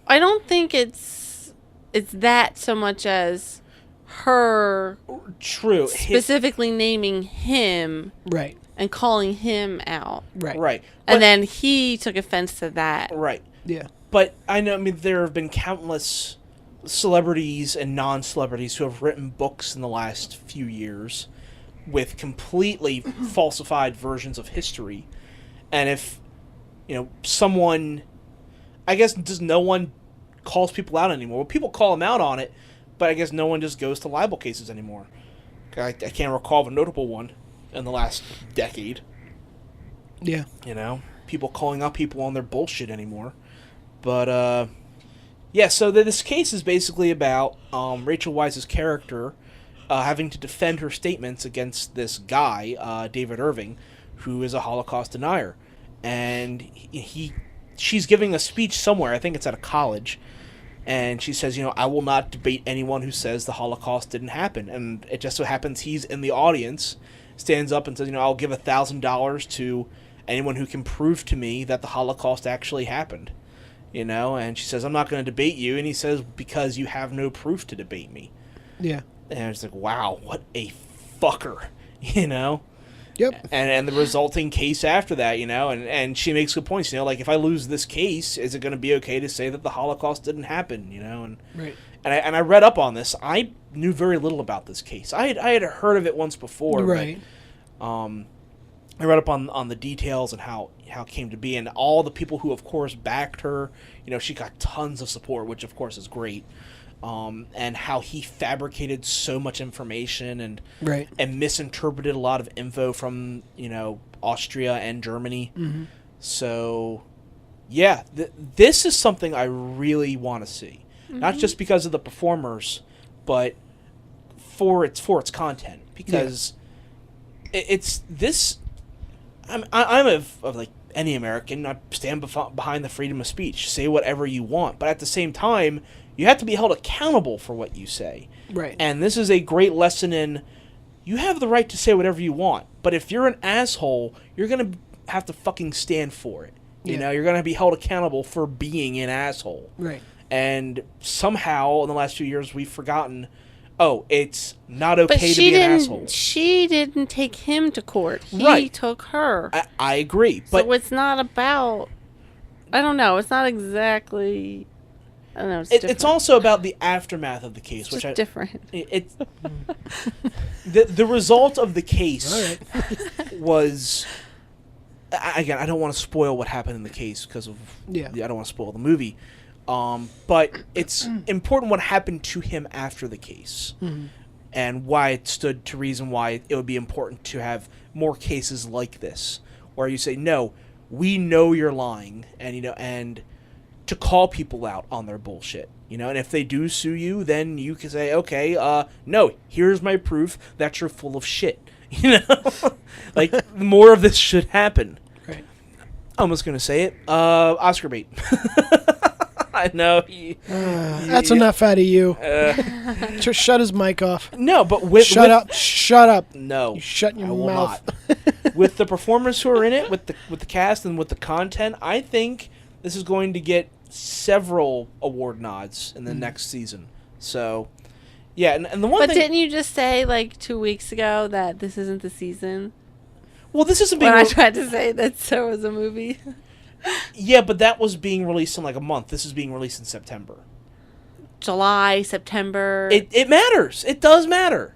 I don't think it's that so much as her specifically naming him, right, and calling him out, right, and then he took offense to that, right, yeah. But there have been countless celebrities and non-celebrities who have written books in the last few years with completely falsified versions of history, and if someone, I guess, does no one calls people out anymore. Well, people call them out on it, but I guess no one just goes to libel cases anymore. I can't recall of a notable one in the last decade. Yeah. People calling out people on their bullshit anymore. But, so this case is basically about Rachel Weisz's character having to defend her statements against this guy, David Irving, who is a Holocaust denier. And she's giving a speech somewhere, I think it's at a college, and she says, I will not debate anyone who says the Holocaust didn't happen. And it just so happens he's in the audience, stands up and says, I'll give $1,000 to anyone who can prove to me that the Holocaust actually happened. And she says, I'm not going to debate you. And he says, because you have no proof to debate me. Yeah. And it's like, wow, what a fucker, Yep. And the resulting case after that, and she makes good points, if I lose this case, is it going to be okay to say that the Holocaust didn't happen, and right. And I read up on this. I knew very little about this case. I had heard of it once before, right? But, I read up on the details and how it came to be, and all the people who, of course, backed her. She got tons of support, which of course is great. And how he fabricated so much information and right. and misinterpreted a lot of info from Austria and Germany. Mm-hmm. So, yeah, this is something I really want to see, not just because of the performers, but for its content, because it's this. I'm of like any American. I stand behind the freedom of speech. Say whatever you want, but at the same time, you have to be held accountable for what you say. Right. And this is a great lesson in you have the right to say whatever you want, but if you're an asshole, you're going to have to fucking stand for it. You're going to be held accountable for being an asshole. Right. And somehow, in the last few years, we've forgotten, it's not okay to be an asshole. She didn't take him to court. He Right. took her. I agree. But so it's not about... I don't know. It's not exactly... I don't know. It's also about the aftermath of the case, which just different. It's the result of the case was... Again, I don't want to spoil what happened in the case because of... Yeah. I don't want to spoil the movie. But it's important what happened to him after the case. Mhm. And why it stood to reason why it would be important to have more cases like this. Where you say, no, we know you're lying. And to call people out on their bullshit. And if they do sue you, then you can say, okay, no, here's my proof that you're full of shit. Like, more of this should happen. Right. I'm just going to say it. Oscar bait. I know. That's enough out of you. Just shut his mic off. No, but Shut up. No. You shut your I will mouth. not. With the performers who are in it, with the cast and with the content, I think this is going to get several award nods in the next season. So, yeah, and the one But thing... didn't you just say, 2 weeks ago that this isn't the season? Well, this isn't being... When I tried to say that so was a movie. Yeah, but that was being released in a month. This is being released in September. July, September. It matters. It does matter.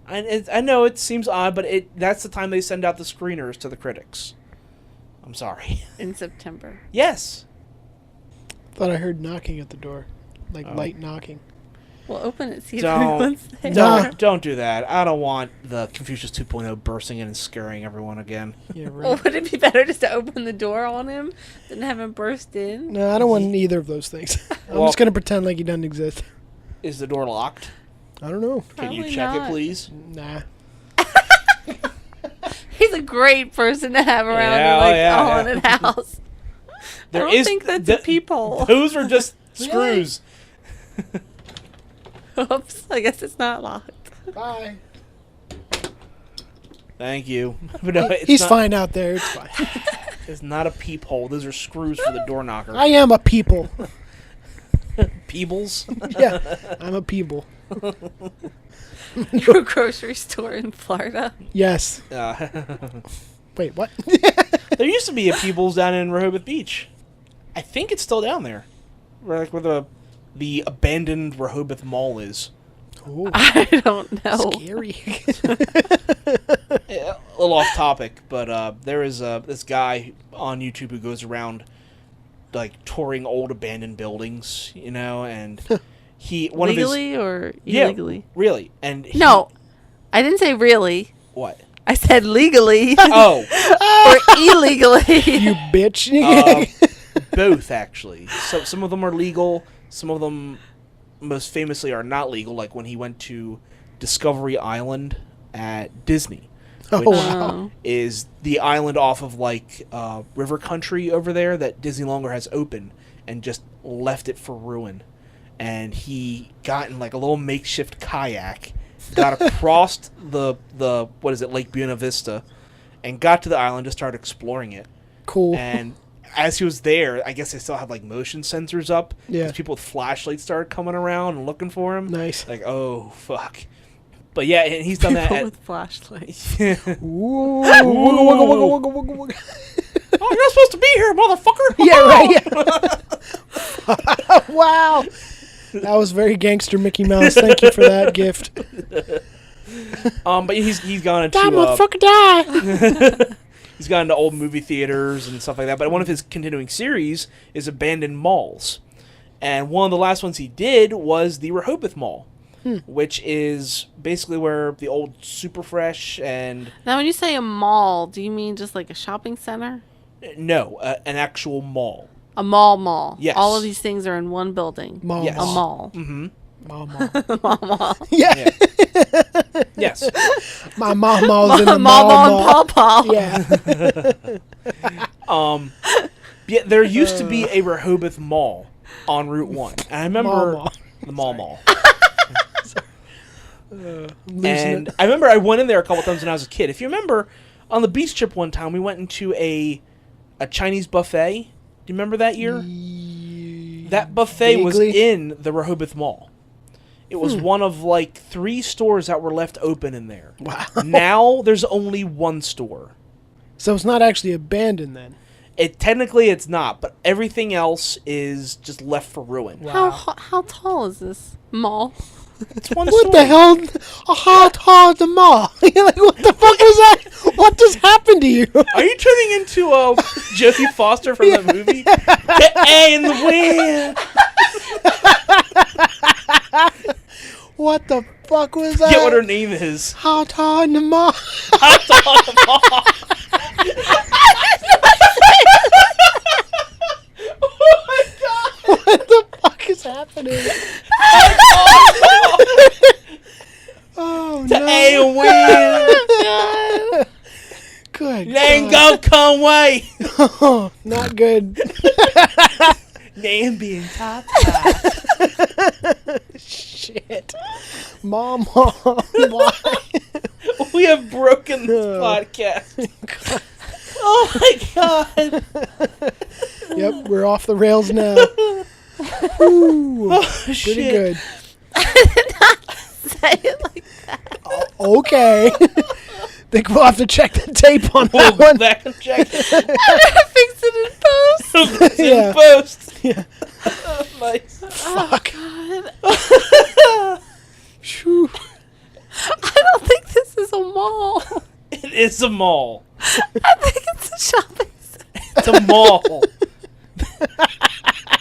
I know it seems odd, but that's the time they send out the screeners to the critics. I'm sorry. In September. Yes. Thought I heard knocking at the door. Light knocking. Well, open it, see if everyone's there. Don't do that. I don't want the Confucius 2.0 bursting in and scaring everyone again. Yeah, right. Well, would it be better just to open the door on him than have him burst in? No, I don't want either of those things. I'm just going to pretend like he doesn't exist. Is the door locked? I don't know. Can you Probably check not. it, please? Nah. He's a great person to have around a haunted house. I don't think that's a peephole. Those are just screws. Oops, I guess it's not locked. Bye. Thank you. But no, He's fine out there. It's fine. It's not a peephole. Those are screws for the door knocker. I am a people. Peebles? Yeah, I'm a people. Your grocery store in Florida? Yes. Wait, what? There used to be a Peebles down in Rehoboth Beach. I think it's still down there. Where the abandoned Rehoboth Mall is. Ooh. I don't know. Scary. A little off topic, but there is this guy on YouTube who goes around touring old abandoned buildings, and he legally or illegally? Yeah, really. And no, I didn't say really. What? I said legally. Oh. Or illegally. You bitch. Both, actually. So some of them are legal. Some of them, most famously, are not legal. Like when he went to Discovery Island at Disney, which is the island off of river country over there that Disney longer has open, and just left it for ruin. And he got in a little makeshift kayak, got across the Lake Buena Vista, and got to the island, just started exploring it. Cool. And as he was there, I guess they still had motion sensors up. Yeah. Because people with flashlights started coming around and looking for him. Nice. Oh fuck. But yeah, and he's done People that with flashlights. Ooh. Wugga, wugga. Oh, you're not supposed to be here, motherfucker. Yeah, right. Yeah. Wow. That was very gangster, Mickey Mouse. Thank you for that gift. But he's gone into Die, motherfucker, die. He's gone into old movie theaters and stuff like that. But one of his continuing series is abandoned malls, and one of the last ones he did was the Rehoboth Mall, which is basically where the old Superfresh and... Now, when you say a mall, do you mean just a shopping center? No, an actual mall. A mall. Yes. All of these things are in one building. Yes. A mall. Mm-hmm. Mall. Yeah. Yes. My mama's in a mall and Paw. Yeah. Yeah, there used to be a Rehoboth Mall on Route 1. And I remember the mall. And I remember I went in there a couple times when I was a kid. If you remember, on the beach trip one time, we went into a Chinese buffet. Do you remember that year? That buffet was Vaguely. in the Rehoboth Mall. It was one of like 3 stores that were left open in there. Wow. Now there's only 1 store. So it's not actually abandoned then. Technically it's not, but everything else is just left for ruin. How tall is this mall? It's 1 What story. the hell? How tall is the mall? You're like, what the fuck was that? What just happened to you? Are you turning into Jodie Foster from that movie? The A in the wind. What the fuck was that? Get what her name is. How tall in the mall? How tall in the mall? Oh my god! What the fuck is happening? Oh The no! A in wind. Good. Name go Conway. Oh, not good. Name being top. Shit. Mom, why? We have broken this podcast. Oh my god. Yep, we're off the rails now. Ooh, pretty shit. good. I did not say it like that. Okay. Think we'll have to check the tape on that one. Back and check it. I'm gonna fix it in post. It's Yeah. in post. Yeah. Nice. Fuck. God. Phew. I don't think this is a mall. It is a mall. I think it's a shopping center. It's a mall.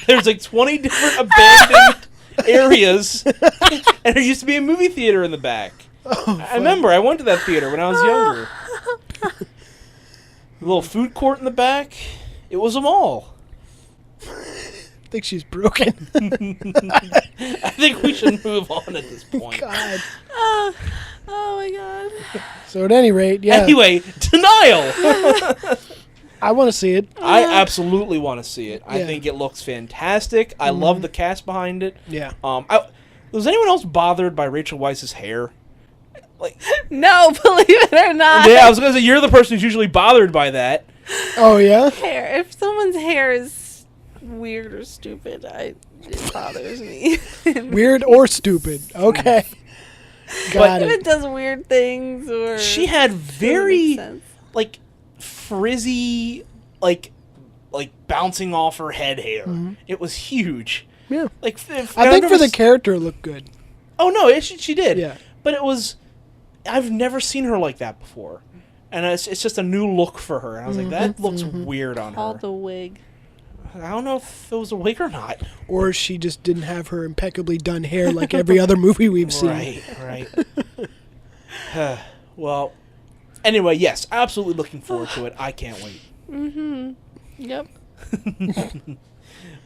There's like 20 different abandoned areas, and there used to be a movie theater in the back. I remember I went to that theater when I was younger. A little food court in the back. It was a mall. I think she's broken. I think we should move on at this point. God. Oh my god. So at any rate, yeah. Anyway, Denial. I want to see it. I absolutely want to see it. I Yeah. think it looks fantastic. I love the cast behind it. Yeah. Was anyone else bothered by Rachel Weisz's hair? Like, No, believe it or not. yeah, I was gonna say you're the person who's usually bothered by that. Oh yeah. Hair. If someone's hair is weird or stupid, it bothers me. Weird or stupid. Okay. Got If it. it does weird things or She had very sense. like frizzy, like bouncing off her head hair. It was huge. Yeah. Like I think for the character, it looked good. Oh no, she did. Yeah. But it was. I've never seen her like that before, and it's just a new look for her. And I was like, that looks weird on Called her. the wig. I don't know if it was a wig or not. Or she just didn't have her impeccably done hair like every other movie we've seen. Right. Well, anyway, yes, absolutely looking forward to it. I can't wait. Yep.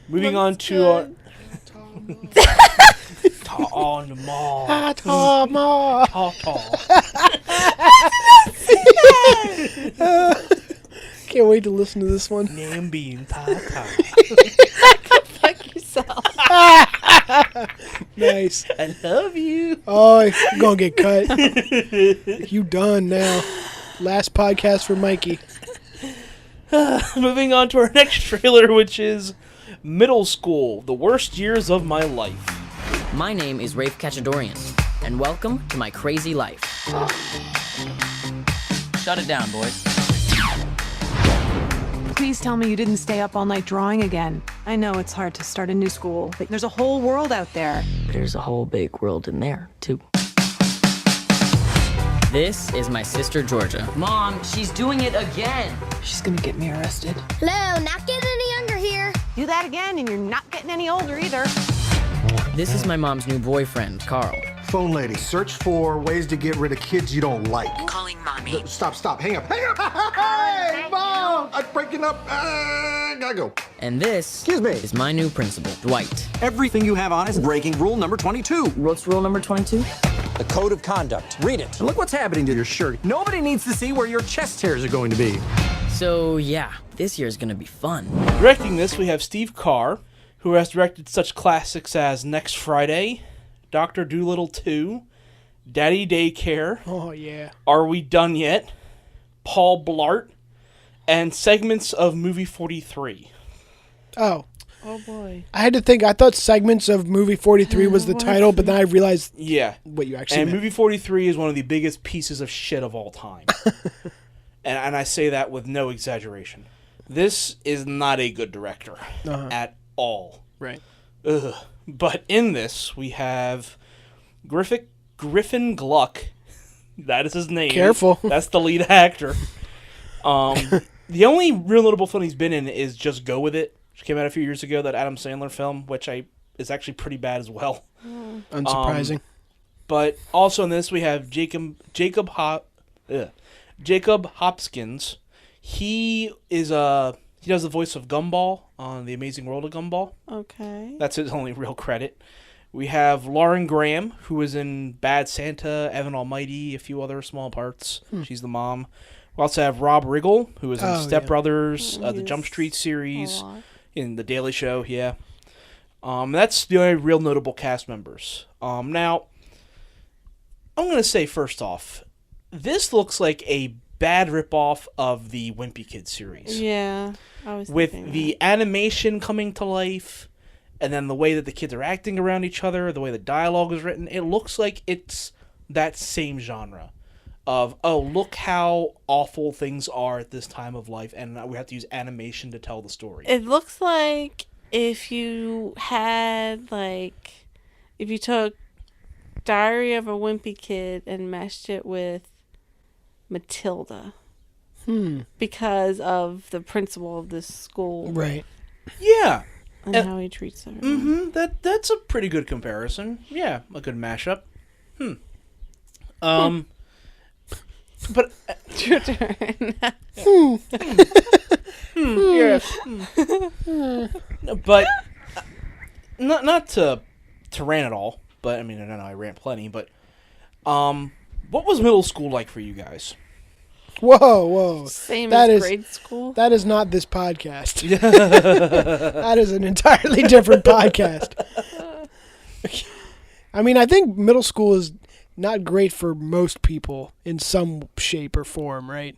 Moving on to on the mall. Can't wait to listen to this one. Name being Tata. Fuck yourself. Nice. I love you. Oh, you're gonna get cut. You done now. Last podcast for Mikey. Moving on to our next trailer, which is Middle School, the worst years of my life. My name is Rafe Cachadorian, and welcome to my crazy life. Shut it down, boys. Please tell me you didn't stay up all night drawing again. I know it's hard to start a new school, but there's a whole world out there. There's a whole big world in there, too. This is my sister, Georgia. Mom, she's doing it again. She's gonna get me arrested. Hello, not getting any younger here. Do that again, and you're not getting any older either. This is my mom's new boyfriend, Carl. Phone lady, search for ways to get rid of kids you don't like. Calling mommy. Stop, hang up. Hey, Mom! I'm breaking up. Gotta go. And this is my new principal, Dwight. Everything you have on is breaking rule number 22. What's rule number 22? The code of conduct. Read it. And look what's happening to your shirt. Nobody needs to see where your chest hairs are going to be. So, yeah, this year's gonna be fun. Directing this, we have Steve Carr, who has directed such classics as Next Friday, Dr. Dolittle 2, Daddy Daycare, Oh, yeah. Are We Done Yet?, Paul Blart, and segments of Movie 43. Oh. Oh boy. I had to think. I thought segments of movie 43 was the title, but then I realized what you actually And meant. movie 43 is one of the biggest pieces of shit of all time. and I say that with no exaggeration. This is not a good director at all. Right. Ugh. But in this, we have Griffin Gluck. That is his name. Careful. That's the lead actor. The only real notable film he's been in is Just Go With It, which came out a few years ago, that Adam Sandler film, which is actually pretty bad as well. Unsurprising. But also in this, we have Jacob Hopkins. He does the voice of Gumball on The Amazing World of Gumball. Okay. That's his only real credit. We have Lauren Graham, who was in Bad Santa, Evan Almighty, a few other small parts. She's the mom. We also have Rob Riggle, who was in Step Brothers, the Jump Street series, in The Daily Show. Yeah, that's the only real notable cast members. Now, I'm going to say first off, this looks like a bad ripoff of the Wimpy Kid series. Yeah, I was with thinking the animation coming to life, and then the way that the kids are acting around each other, the way the dialogue is written. It looks like it's that same genre. Of, oh, look how awful things are at this time of life, and we have to use animation to tell the story. It looks like if you took Diary of a Wimpy Kid and meshed it with Matilda. Because of the principal of this school. Right. Yeah. And how he treats everyone. That's a pretty good comparison. Yeah, a good mashup. But your turn. Yes. But not to rant at all. But I mean, I know I rant plenty. But what was middle school like for you guys? Whoa. Same That as is- grade school. That is not this podcast. That is an entirely different podcast. I mean, I think middle school is not great for most people in some shape or form, right?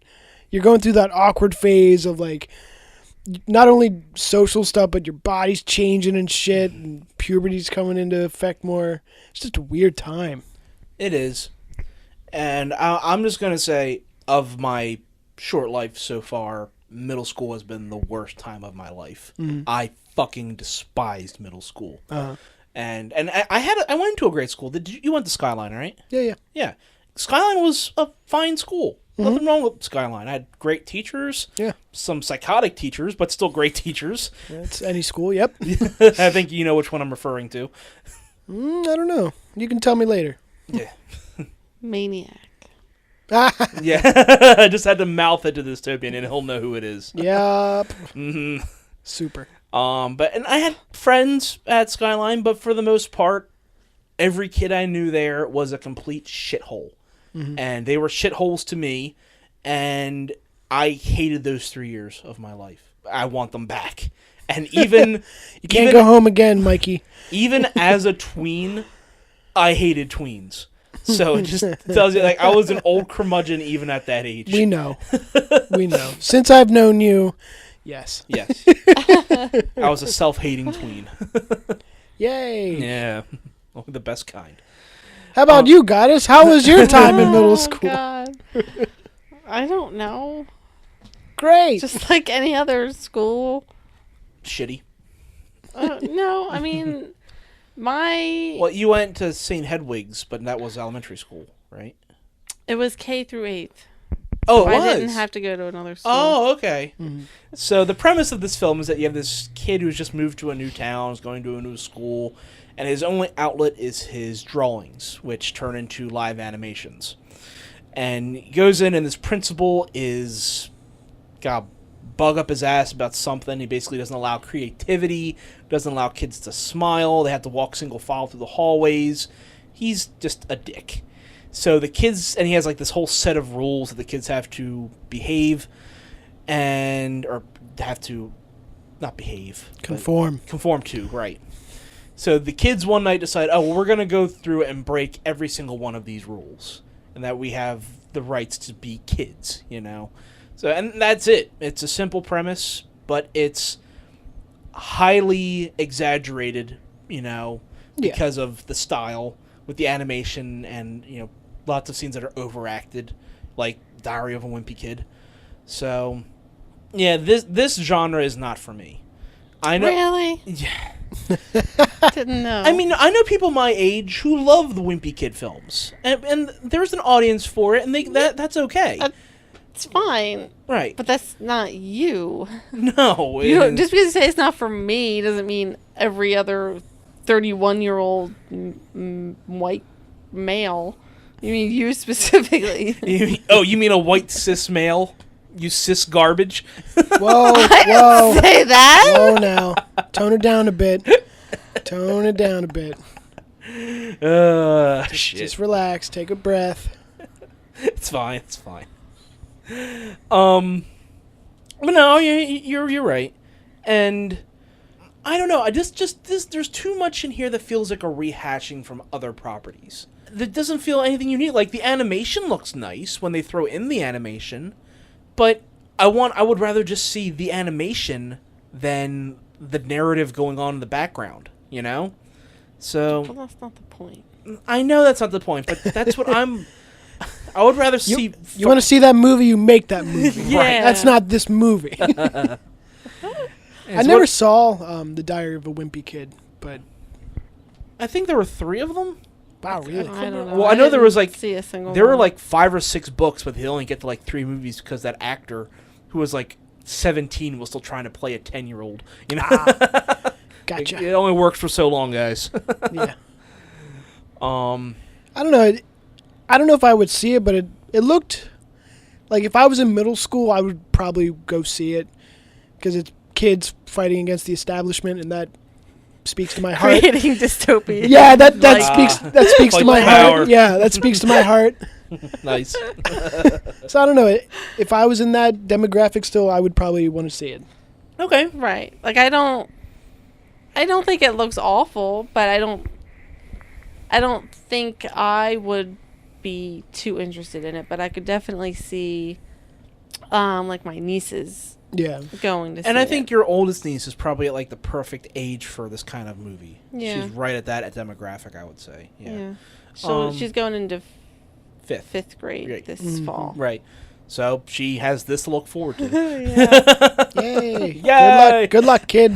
You're going through that awkward phase of like not only social stuff, but your body's changing and shit, and puberty's coming into effect more. It's just a weird time. It is. And I'm just going to say, of my short life so far, middle school has been the worst time of my life. I fucking despised middle school. And I went into a great school. You went to Skyline, right? Yeah. Yeah. Skyline was a fine school. Nothing wrong with Skyline. I had great teachers. Yeah. Some psychotic teachers, but still great teachers. It's any school, yep. I think you know which one I'm referring to. I don't know. You can tell me later. Yeah. Maniac. Yeah. I just had to mouth it to Dystopian and he'll know who it is. Yep. Mm-hmm. Super. And I had friends at Skyline, but for the most part, every kid I knew there was a complete shithole. And they were shitholes to me, and I hated those 3 years of my life. I want them back. And even... You can't go home again, Mikey. Even as a tween, I hated tweens. So it just tells you, like, I was an old curmudgeon even at that age. We know. We know. Since I've known you, yes. Yes. I was a self-hating tween. Yay. Yeah. Only the best kind. How about you, Goddess? How was your time in middle school? God. I don't know. Great. Just like any other school. Shitty. No, I mean, Well, you went to St. Hedwig's, but that was elementary school, right? It was K through 8th. Oh, it I was? didn't have to go to another school. Oh, okay. So the premise of this film is that you have this kid who's just moved to a new town, is going to a new school, and his only outlet is his drawings, which turn into live animations. And he goes in, and this principal is got a bug up his ass about something. He basically doesn't allow creativity, doesn't allow kids to smile. They have to walk single file through the hallways. He's just a dick. So the kids, and he has like this whole set of rules that the kids have to behave or have to not behave. Conform. Conform to, right. So the kids one night decide, oh, well, we're going to go through and break every single one of these rules. And that we have the rights to be kids, you know. So, and that's it. It's a simple premise, but it's highly exaggerated, Yeah. because of the style with the animation and, lots of scenes that are overacted, like Diary of a Wimpy Kid. So, yeah, this genre is not for me. I know. Really? Yeah. Didn't know. I mean, I know people my age who love the Wimpy Kid films, and there's an audience for it, and that's okay. It's fine. Right. But that's not you. No. Just because you say it's not for me doesn't mean every other 31-year-old white male. You mean you specifically. You mean a white cis male? You cis garbage? Whoa, I whoa. didn't say that. Whoa now. Tone it down a bit. Shit. Just relax. Take a breath. It's fine. But no, you're right. And I don't know. There's too much in here that feels like a rehashing from other properties. That doesn't feel anything unique. Like, the animation looks nice when they throw in the animation, but I would rather just see the animation than the narrative going on in the background, So Well, that's not the point. I know that's not the point, but that's what I would rather see. You want to see that movie, you make that movie. Yeah. That's not this movie. I never saw The Diary of a Wimpy Kid, but I think there were 3 of them. Wow, really? I don't know. Well, I know there was see a single there were one. like 5 or 6 books, but they only get to like 3 movies because that actor who was like 17 was still trying to play a 10-year-old. Gotcha. It only works for so long, guys. Yeah. I don't know. I don't know if I would see it, but it looked like if I was in middle school, I would probably go see it because it's kids fighting against the establishment, and that speaks to my heart. Creating dystopia. Yeah, that speaks to my power. heart. Yeah, that speaks to my heart. Nice. So I don't know. If I was in that demographic still, I would probably want to see it. Okay. Right. Like, I don't think it looks awful, but I don't think I would be too interested in it, but I could definitely see like my nieces going to see it. And I think your oldest niece is probably at like the perfect age for this kind of movie. Yeah. She's right at that demographic, I would say. Yeah. So she's going into fifth grade Right. this fall. Right. So she has this to look forward to. Yay. Yay. Good luck, kid.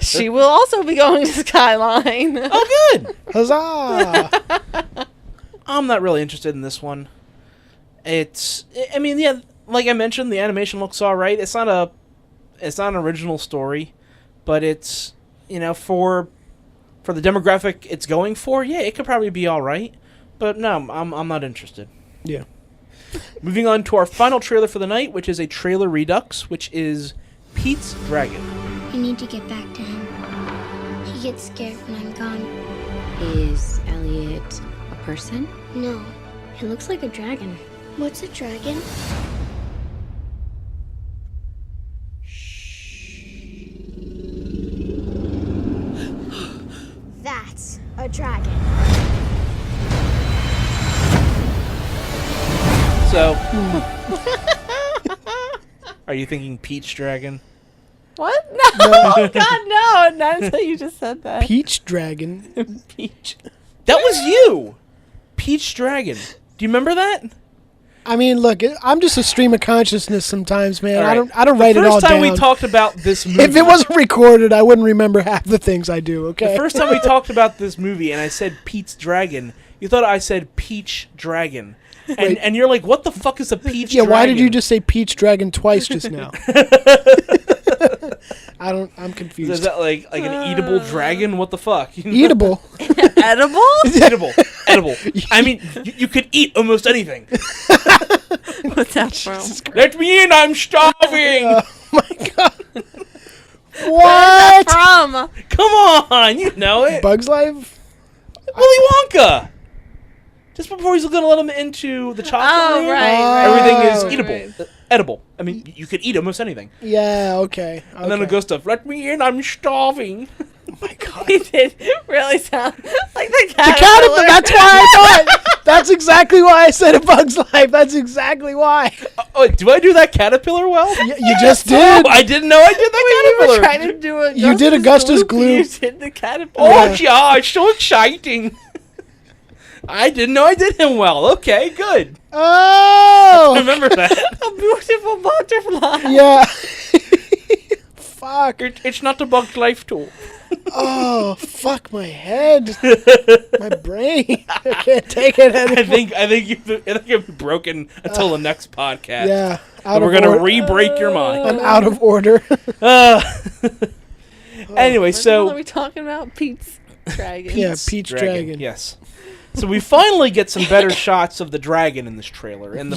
She will also be going to Skyline. Oh, good. Huzzah. I'm not really interested in this one. Like I mentioned, the animation looks all right. It's not an original story, but it's, for the demographic it's going for, yeah, it could probably be all right. But no, I'm not interested. Yeah. Moving on to our final trailer for the night, which is a trailer redux, which is Pete's Dragon. I need to get back to him. He gets scared when I'm gone. Is Elliot a person? No, he looks like a dragon. What's a dragon? That's a dragon. So, are you thinking Peach Dragon? What? No. Oh, God, no. Not until you just said that. Peach Dragon. Peach. That was you. Peach Dragon. Do you remember that? I mean, look, I'm just a stream of consciousness sometimes, man. Right. I don't write it all down. The first time we talked about this movie, if it wasn't recorded, I wouldn't remember half the things I do. Okay. The first time we talked about this movie, and I said Pete's Dragon, you thought I said Peach Dragon, and you're like, "What the fuck is a peach?" Yeah. Dragon? Why did you just say Peach Dragon twice just now? I'm confused. Is that like an eatable dragon? What the fuck? Eatable. Edible? Edible. I mean, you could eat almost anything. What's that from? Let me in! I'm starving. Oh my god. Where's What? that from? Come on, you know it. Bugs Life. Willy Wonka. Just before he's gonna let him into the chocolate room, right. everything is Oh. eatable, edible. I mean, you could eat almost anything. Yeah. Okay. And then it goes stuff. Let me in! I'm starving. Oh my god. He did really sound like the The caterpillar. caterpillar. That's why I thought. That's exactly why I said A Bug's Life. That's exactly why. Oh, do I do that caterpillar well? You just did. Oh, I didn't know I did that caterpillar. You were trying to do it. You did Augustus Gloop. You did the caterpillar. Oh, yeah, it's so exciting. I didn't know I did him well. Okay, good. Oh! Remember that. A beautiful butterfly. Yeah. Fuck. It's not a Bug's Life tool. Oh, fuck my head. My brain. I can't take it anymore. I think you've broken until the next podcast. Yeah. And we're gonna re-break your mind. I'm out of order. Anyway, so What are we talking about? Pete's dragon. Yeah, Pete's dragon. Yes. So we finally get some better shots of the dragon in this trailer. In the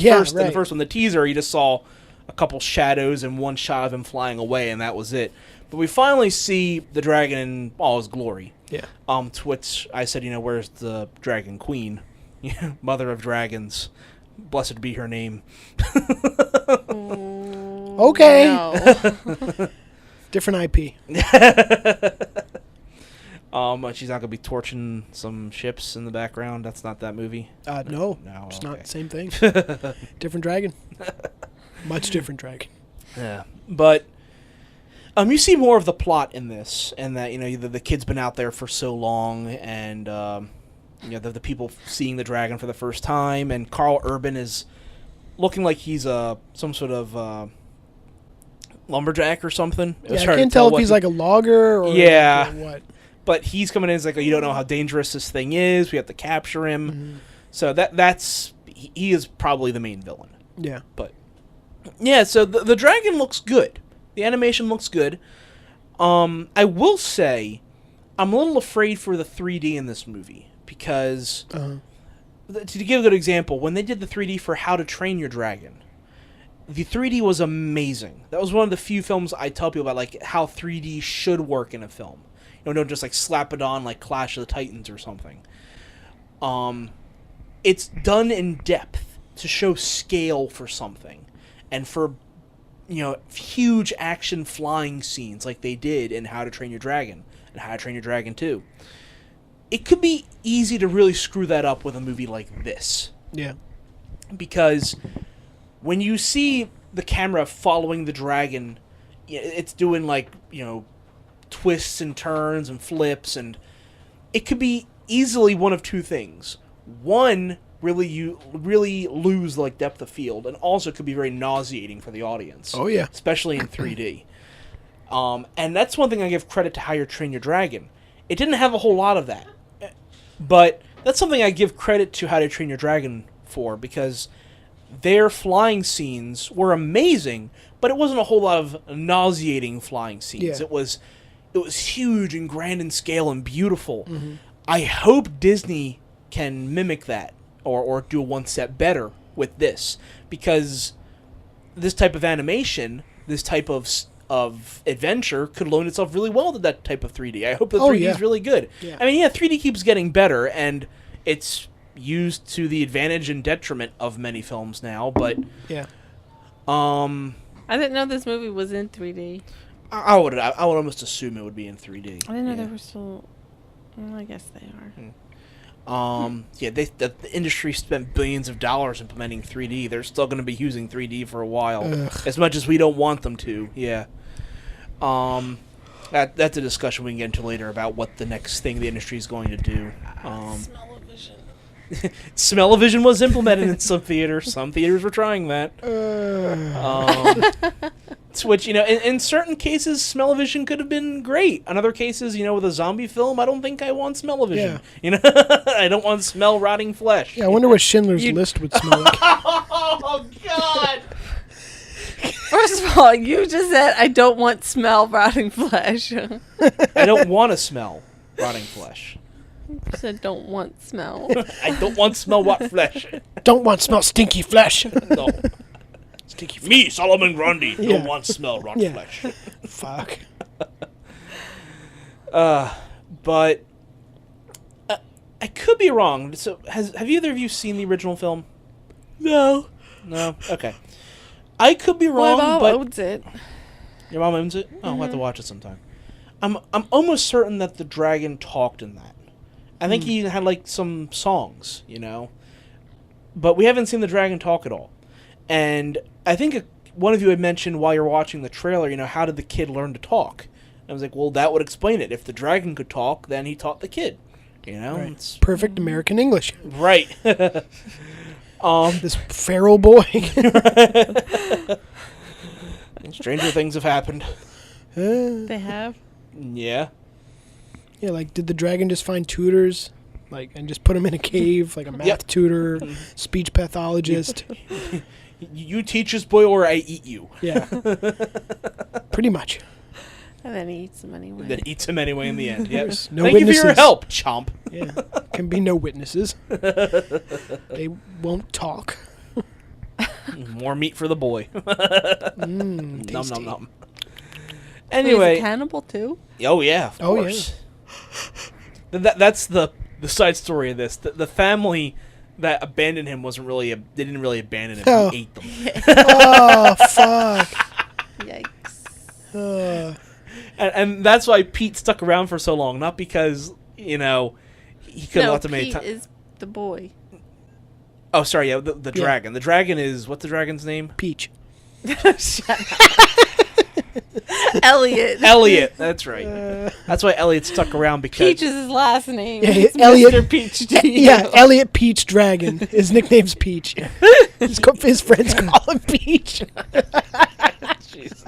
first one, the teaser, you just saw a couple shadows and one shot of him flying away, and that was it. But we finally see the dragon in all his glory. Yeah. To which I said, where's the dragon queen? Mother of dragons. Blessed be her name. Okay. No. Different IP. She's not gonna be torching some ships in the background. That's not that movie. No, it's okay. not the same thing. Different dragon. Much different dragon. Yeah, but you see more of the plot in this, and that the kid's been out there for so long, and the people seeing the dragon for the first time, and Carl Urban is looking like he's some sort of lumberjack or something. Yeah, I can't tell if he's like a logger or or what. But he's coming in. It's like, you don't know how dangerous this thing is. We have to capture him. Mm-hmm. So he is probably the main villain. Yeah. But yeah, so the dragon looks good. The animation looks good. I will say, I'm a little afraid for the 3D in this movie because to give a good example, when they did the 3D for How to Train Your Dragon, the 3D was amazing. That was one of the few films I tell people about, like how 3D should work in a film. Don't just like slap it on like Clash of the Titans or something. It's done in depth to show scale for something, and for huge action flying scenes like they did in How to Train Your Dragon and How to Train Your Dragon 2. It could be easy to really screw that up with a movie like this. Yeah. Because when you see the camera following the dragon, it's doing like, twists and turns and flips, and it could be easily one of two things. One, you really lose like depth of field, and also could be very nauseating for the audience. Oh yeah, especially in 3D. And that's one thing I give credit to How to Train Your Dragon. It didn't have a whole lot of that, but that's something I give credit to How to Train Your Dragon for, because their flying scenes were amazing, but it wasn't a whole lot of nauseating flying scenes. Yeah. It was huge and grand in scale and beautiful. Mm-hmm. I hope Disney can mimic that or do one step better with this, because this type of animation, this type of adventure could loan itself really well to that type of 3D. I hope the 3D is really good. Yeah. I mean, 3D keeps getting better, and it's used to the advantage and detriment of many films now, but yeah. I didn't know this movie was in 3D. I would almost assume it would be in 3D. I didn't know they were still. Well, I guess they are. The industry spent billions of dollars implementing 3D. They're still going to be using 3D for a while, as much as we don't want them to. Yeah. That's a discussion we can get into later about what the next thing the industry is going to do. Smell-o-vision. Smell-o-vision was implemented in some theaters. Some theaters were trying that. Which, in certain cases, smell-o-vision could have been great. In other cases, with a zombie film, I don't think I want smell-o-vision. Yeah. I don't want to smell rotting flesh. Yeah, I wonder what Schindler's List would smell like. Oh, God! First of all, you just said, I don't want smell rotting flesh. I don't want to smell rotting flesh. You said don't want smell. I don't want smell rot flesh. Don't want smell stinky flesh. No. Stinky flesh. Me, Solomon Grundy, don't want smell rot flesh. Fuck. But I could be wrong. So, have either of you seen the original film? No. No? Okay. I could be wrong, My mom but owns it. Your mom owns it? Oh, I'll have to watch it sometime. I'm almost certain that the dragon talked in that. I think he even had like some songs, but we haven't seen the dragon talk at all. And I think one of you had mentioned while you're watching the trailer, how did the kid learn to talk? And I was like, well, that would explain it. If the dragon could talk, then he taught the kid. Right. It's Perfect American English. Right. This feral boy. Stranger things have happened. They have? Yeah. Yeah, like, did the dragon just find tutors? And just put him in a cave, like a math tutor, speech pathologist. You teach this boy or I eat you. Yeah. Pretty much. And then he eats him anyway. Then eats him anyway in the end. Yep. There's no Thank witnesses. you for your help, chomp. Yeah. Can be no witnesses. They won't talk. More meat for the boy. Nom tasty. nom nom. He's Anyway. a cannibal too? Oh yeah, of course. Yeah. That's the side story of this. The family that abandoned him wasn't really they didn't really abandon him. Oh. He ate them. Oh fuck. Yikes. And that's why Pete stuck around for so long, not because he could have left him any Pete time. is the boy. Oh, sorry, yeah, the dragon. The dragon is what's the dragon's name? Peach. Elliot. Elliot, that's right. That's why Elliot stuck around because Peach is his last name. Yeah, It's Elliot Mr. Peach. Yeah, Elliot Peach Dragon. His nickname's Peach. His friends call him Peach. Jesus.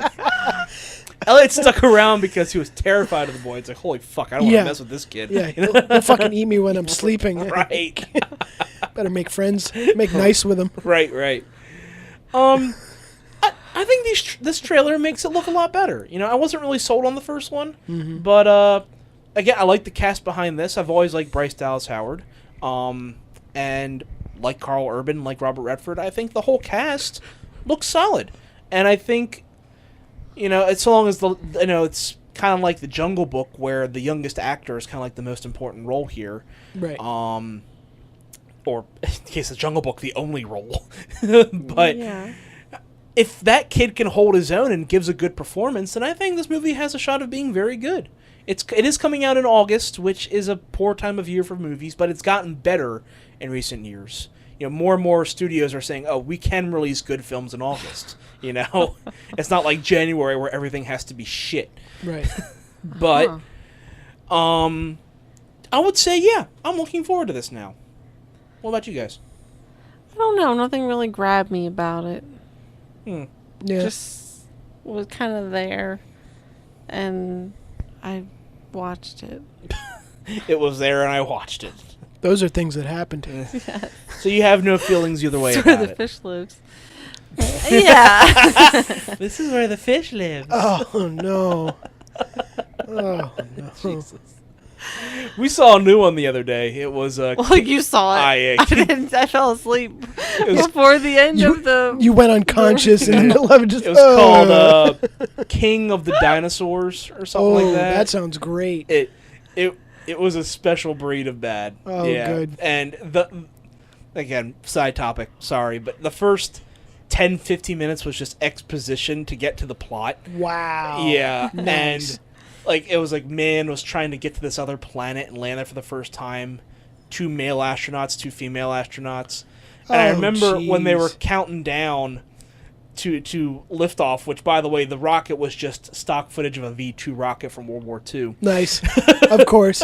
Elliot stuck around because he was terrified of the boy. It's like, holy fuck, I don't want to mess with this kid. Yeah, he'll fucking eat me when I'm sleeping. Right. Better make friends. Make nice with him. Right. I think this trailer makes it look a lot better. I wasn't really sold on the first one, but again, I like the cast behind this. I've always liked Bryce Dallas Howard, and like Carl Urban, like Robert Redford. I think the whole cast looks solid, and I think it's so long as it's kind of like the Jungle Book, where the youngest actor is kind of like the most important role here, right? Or in case of Jungle Book, the only role, but. Yeah. If that kid can hold his own and gives a good performance, then I think this movie has a shot of being very good. It is coming out in August, which is a poor time of year for movies, but it's gotten better in recent years. More and more studios are saying, "Oh, we can release good films in August." It's not like January where everything has to be shit. Right. But, I would say, yeah, I'm looking forward to this now. What about you guys? I don't know. Nothing really grabbed me about it. Yeah. Just was kind of there, and I watched it. It was there, and I watched it. Those are things that happened. Yes. So you have no feelings either way It's about where the it. fish lives. Yeah. This is where the fish lives. Oh no. Oh no. Jesus. We saw a new one the other day. It was Well, you saw it. I fell asleep before the end of the. You went unconscious in the middle of it. Just, it was called King of the Dinosaurs or something like that. That sounds great. It was a special breed of bad. Oh, yeah. good. And again, side topic. Sorry, but the first 10-15 minutes was just exposition to get to the plot. Wow. Yeah, Nice. and. It was like man was trying to get to this other planet and land there for the first time. 2 male astronauts, 2 female astronauts. And I remember when they were counting down to liftoff, which, by the way, the rocket was just stock footage of a V-2 rocket from World War II. Nice. Of course.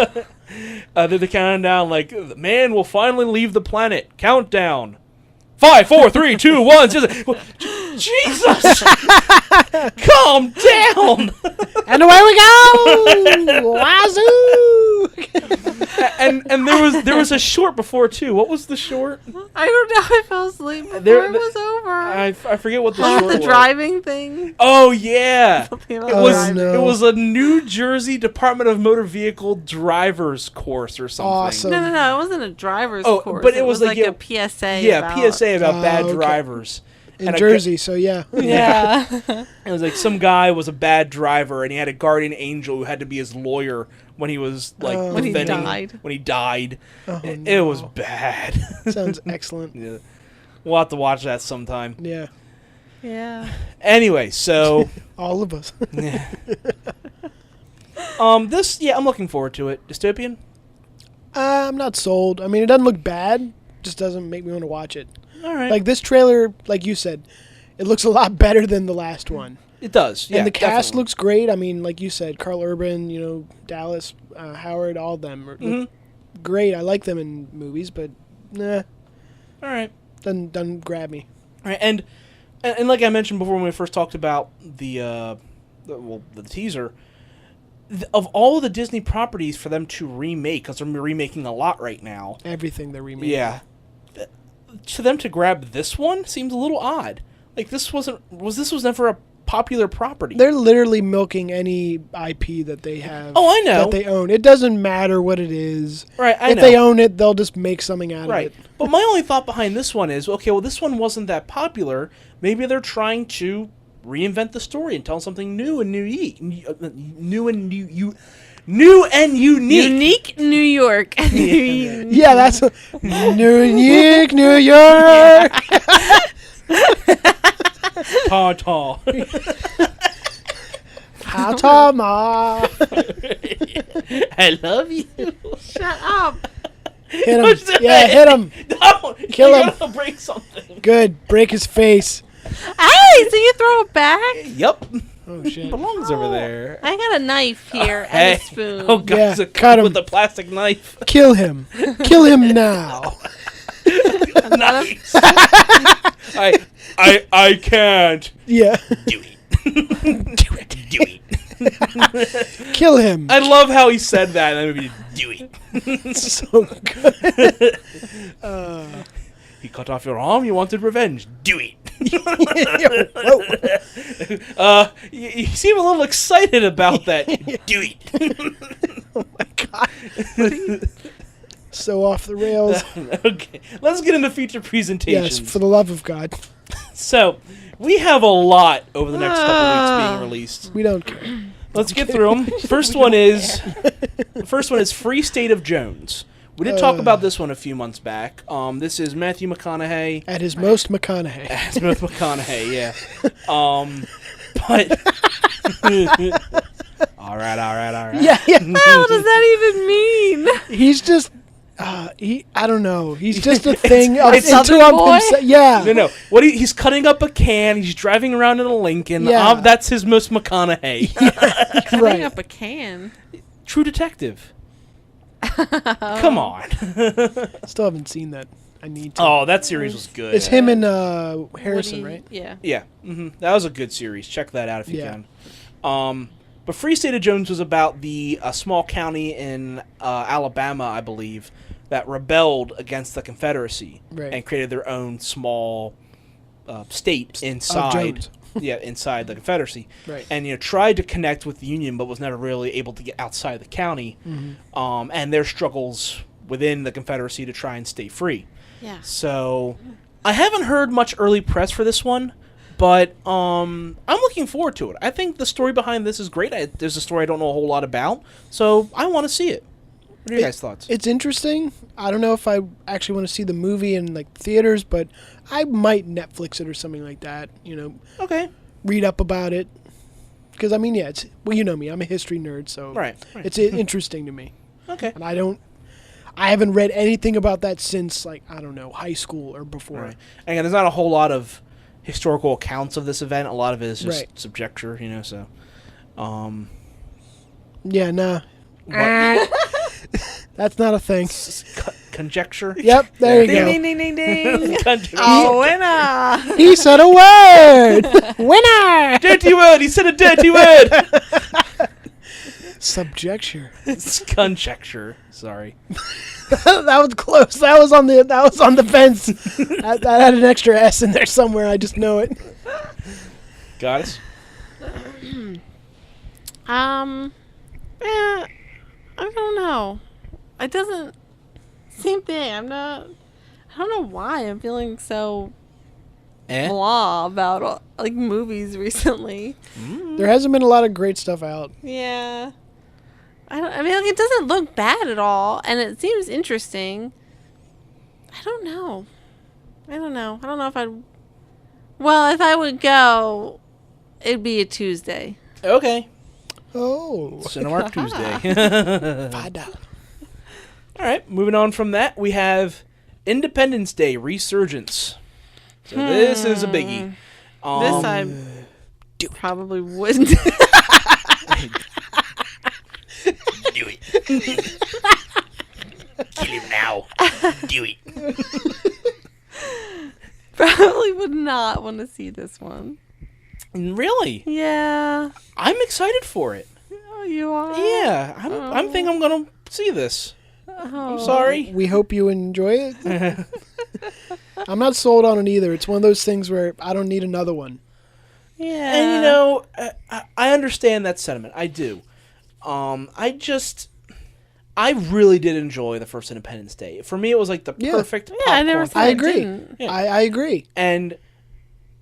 They're counting down like, the man will finally leave the planet. Countdown. 5, 4, 3, 2, 1. Jesus! Calm down! And away we go! Wazoo! and there was a short before too. What was the short? I don't know. I fell asleep before it was over. I forget what the Was short the was. driving thing? Oh yeah, Something it about was. driving. It was a New Jersey Department of Motor Vehicle drivers course or something. Awesome. No. It wasn't a driver's Oh, course. but it was like a PSA. Yeah, about, PSA about bad okay. drivers. In And Jersey, so yeah. Yeah. It was like some guy was a bad driver, and he had a guardian angel who had to be his lawyer when he was like When he defending died. When he died, Oh, it was bad. Sounds excellent. Yeah. We'll have to watch that sometime. Yeah. Yeah. Anyway, so all of us. yeah. I'm looking forward to it. Dystopian? I'm not sold. I mean, it doesn't look bad, just doesn't make me want to watch it. All right. Like this trailer, like you said, it looks a lot better than the last one. It does. Yeah, And the cast definitely. looks great. I mean, like you said, Carl Urban, Dallas, Howard, all of them look great. I like them in movies, but nah. All right. Doesn't grab me. All right, and like I mentioned before when we first talked about the teaser, of all the Disney properties for them to remake, because they're remaking a lot right now. Everything they're remaking. Yeah. To them to grab this one seems a little odd. Like this was never a popular property. They're literally milking any IP that they have. Oh, I know. That they own. It doesn't matter what it is. Right, I if know. they own it, they'll just make something out of it. But my only thought behind this one is, okay, well, this one wasn't that popular. Maybe they're trying to reinvent the story and tell something new and unique. New and unique. Unique New York. Yeah, that's unique New York. Ta-ta. Ta-ta, ma. I love you. Shut up. Hit him. Yeah, hit him. No, Kill you him. gotta break something. Good. Break his face. Hey, so you throw it back? Yep. Oh, shit. Belongs over there. I got a knife here Hey. and a spoon. Oh, guys, Yeah, a cut him. with a plastic knife. Kill him. Kill him now. Nice. I can't. Yeah. Do it. Kill him. I love how he said that. And then we do it. So good. He cut off your arm. You wanted revenge. Do it. You seem a little excited about that. Do it. Oh my god. So off the rails. Okay, let's get into feature presentations. Yes, for the love of God. So, we have a lot over the next couple weeks being released. We don't care. Let's get through them. First one is Free State of Jones. We did talk about this one a few months back. This is Matthew McConaughey. At his most McConaughey. At his most McConaughey, yeah. But all right. Yeah. What does that even mean? He's just I don't know. He's just a thing it's into himself. Yeah. No. What he's cutting up a can. He's driving around in a Lincoln. Yeah. That's his most McConaughey. Cutting Right. up a can. True Detective. Come on. Still haven't seen that. I need to. Oh, that series was good. It's him and Harrison, Woody, right? Yeah. Yeah. That was a good series. Check that out if you can. But Free State of Jones was about a small county in Alabama, I believe, that rebelled against the Confederacy and created their own small state inside. Inside the Confederacy. Right. And tried to connect with the Union, but was never really able to get outside the county. Mm-hmm. And their struggles within the Confederacy to try and stay free. Yeah. So I haven't heard much early press for this one. But I'm looking forward to it. I think the story behind this is great. There's a story I don't know a whole lot about, so I want to see it. What are your guys' thoughts? It's interesting. I don't know if I actually want to see the movie in theaters, but I might Netflix it or something like that. Okay. Read up about it, because it's you know me. I'm a history nerd, so right. It's interesting to me. Okay. And I haven't read anything about that since high school or before. Right. And there's not a whole lot of historical accounts of this event. A lot of it is just subjecture, so. Yeah, nah. That's not a thing. Conjecture? Yep, there you go. Ding, ding, ding, ding, ding. Conjecture. Oh, winner. He said a word. Winner. Dirty word. He said a dirty word. Subjecture. It's conjecture. Sorry. That was close. That was on the fence. that had an extra S in there somewhere. I just know it. Goddess? Yeah, I don't know. It doesn't. Same thing. I don't know why I'm feeling so blah about movies recently. There hasn't been a lot of great stuff out. Yeah. It doesn't look bad at all, and it seems interesting. I don't know. I don't know if I'd... Well, if I would go, it'd be a Tuesday. Okay. Oh. Cinemark Tuesday. $5. All right, moving on from that, we have Independence Day Resurgence. So this is a biggie. This I probably wouldn't. Do it. Kill him now. Do it. Probably would not want to see this one. Really? Yeah. I'm excited for it. Oh, you are? Yeah, I'm think I'm gonna see this. I'm sorry. We hope you enjoy it. I'm not sold on it either. It's one of those things where I don't need another one. Yeah. And you know, I understand that sentiment. I do. I really did enjoy the first Independence Day. For me, it was like the perfect popcorn. I never thought I it agree. didn't. Yeah. I agree. And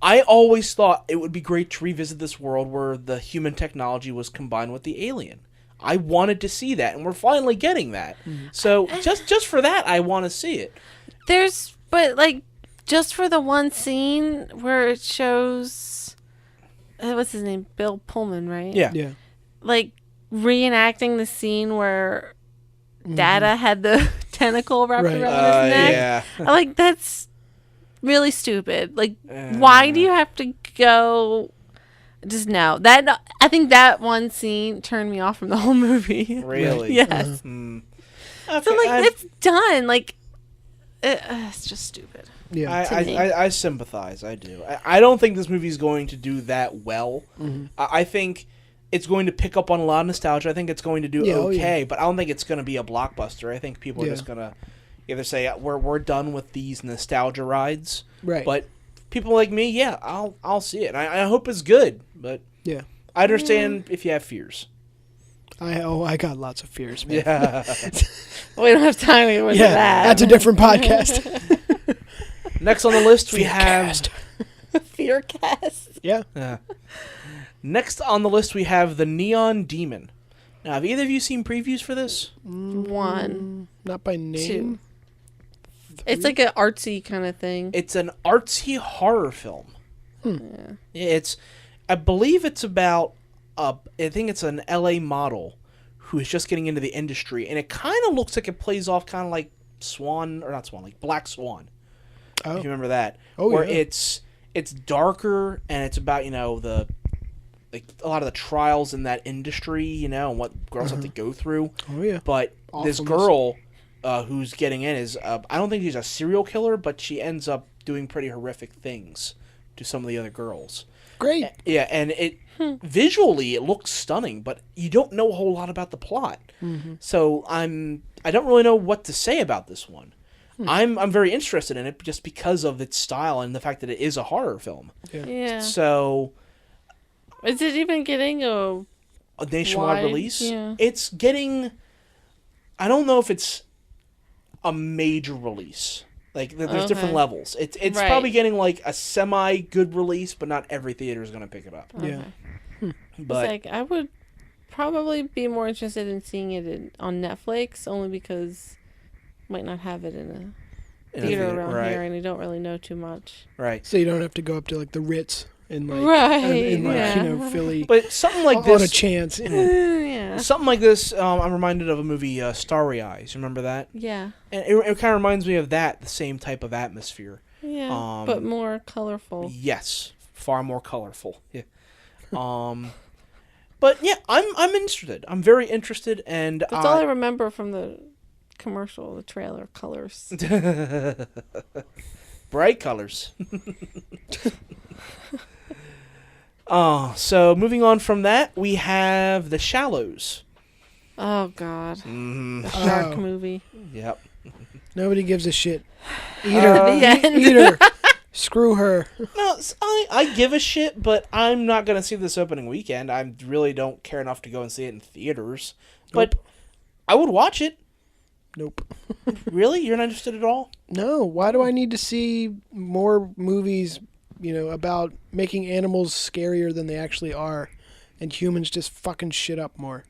I always thought it would be great to revisit this world where the human technology was combined with the alien. I wanted to see that, and we're finally getting that. So just for that, I want to see it. But like, just for the one scene where it shows, what's his name? Bill Pullman, right? Yeah. Yeah. Like, reenacting the scene where Data had the tentacle wrapped around his neck. Yeah. Like, that's really stupid. Like, why do you have to go? Just no. I think that one scene turned me off from the whole movie. Really? Yes. Okay, So like, it's done. Like, it's just stupid. Yeah. I sympathize. I do. I don't think this movie is going to do that well. I think it's going to pick up on a lot of nostalgia. I think it's going to do okay, but I don't think it's going to be a blockbuster. I think people are just going to either say we're done with these nostalgia rides, right? But people like me, I'll see it. I hope it's good, but I understand if you have fears. I got lots of fears, man. Yeah. We don't have time to go into that. That's a different podcast. Next on the list, we have Fearcast. Yeah. Next on the list, we have The Neon Demon. Now, have either of you seen previews for this? One. Not by name. 2. It's like an artsy kind of thing. It's an artsy horror film. Yeah. I believe it's about, I think it's an LA model who is just getting into the industry, and it kind of looks like it plays off kind of like like Black Swan. Oh. If you remember that. Oh, where yeah. it's darker, and it's about, a lot of the trials in that industry, and what girls have to go through. Oh, yeah. But this girl who's getting in is, I don't think she's a serial killer, but she ends up doing pretty horrific things to some of the other girls. Great. Yeah, and visually it looks stunning, but you don't know a whole lot about the plot. So I don't really know what to say about this one. I'm very interested in it just because of its style and the fact that it is a horror film. Yeah. So is it even getting a nationwide release? Yeah. It's getting, I don't know if it's a major release. Like, there's different levels. It's Right. probably getting like a semi-good release, but not every theater is going to pick it up. Okay. Yeah. But it's like, I would probably be more interested in seeing it on Netflix, only because might not have it in a theater around here, and I don't really know too much. Right. So you don't have to go up to like the Ritz in like Philly. But something like this on a chance. Yeah. Something like this, I'm reminded of a movie, Starry Eyes. Remember that? Yeah. And it kind of reminds me of that, the same type of atmosphere. Yeah, but more colorful. Yes, far more colorful. Yeah. But yeah, I'm interested. I'm very interested, and That's all I remember from the commercial, the trailer, colors. Bright colors. So moving on from that, we have The Shallows. Oh God, Mm-hmm. the shark movie. Yep. Nobody gives a shit. Eat her. Eat her. Screw her. No, I give a shit, but I'm not going to see this opening weekend. I really don't care enough to go and see it in theaters. But I would watch it. Nope. Really? You're not interested at all? No. Why do I need to see more movies, about making animals scarier than they actually are, and humans just fucking shit up more?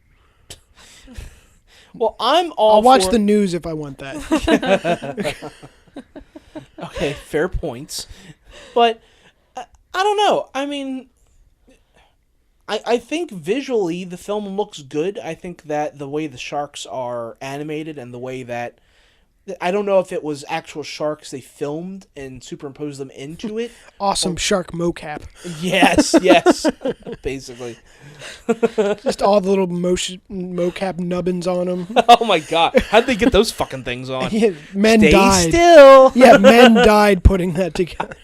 Well, I'm all I'll watch the news if I want that. Okay, fair points. But I don't know. I mean, I think visually the film looks good. I think that the way the sharks are animated and the way that I don't know if it was actual sharks they filmed and superimposed them into it. Awesome shark mocap. Yes, yes, basically. Just all the little mocap nubbins on them. Oh my god! How'd they get those fucking things on? Yeah, men Stay died. still. Yeah, men died putting that together.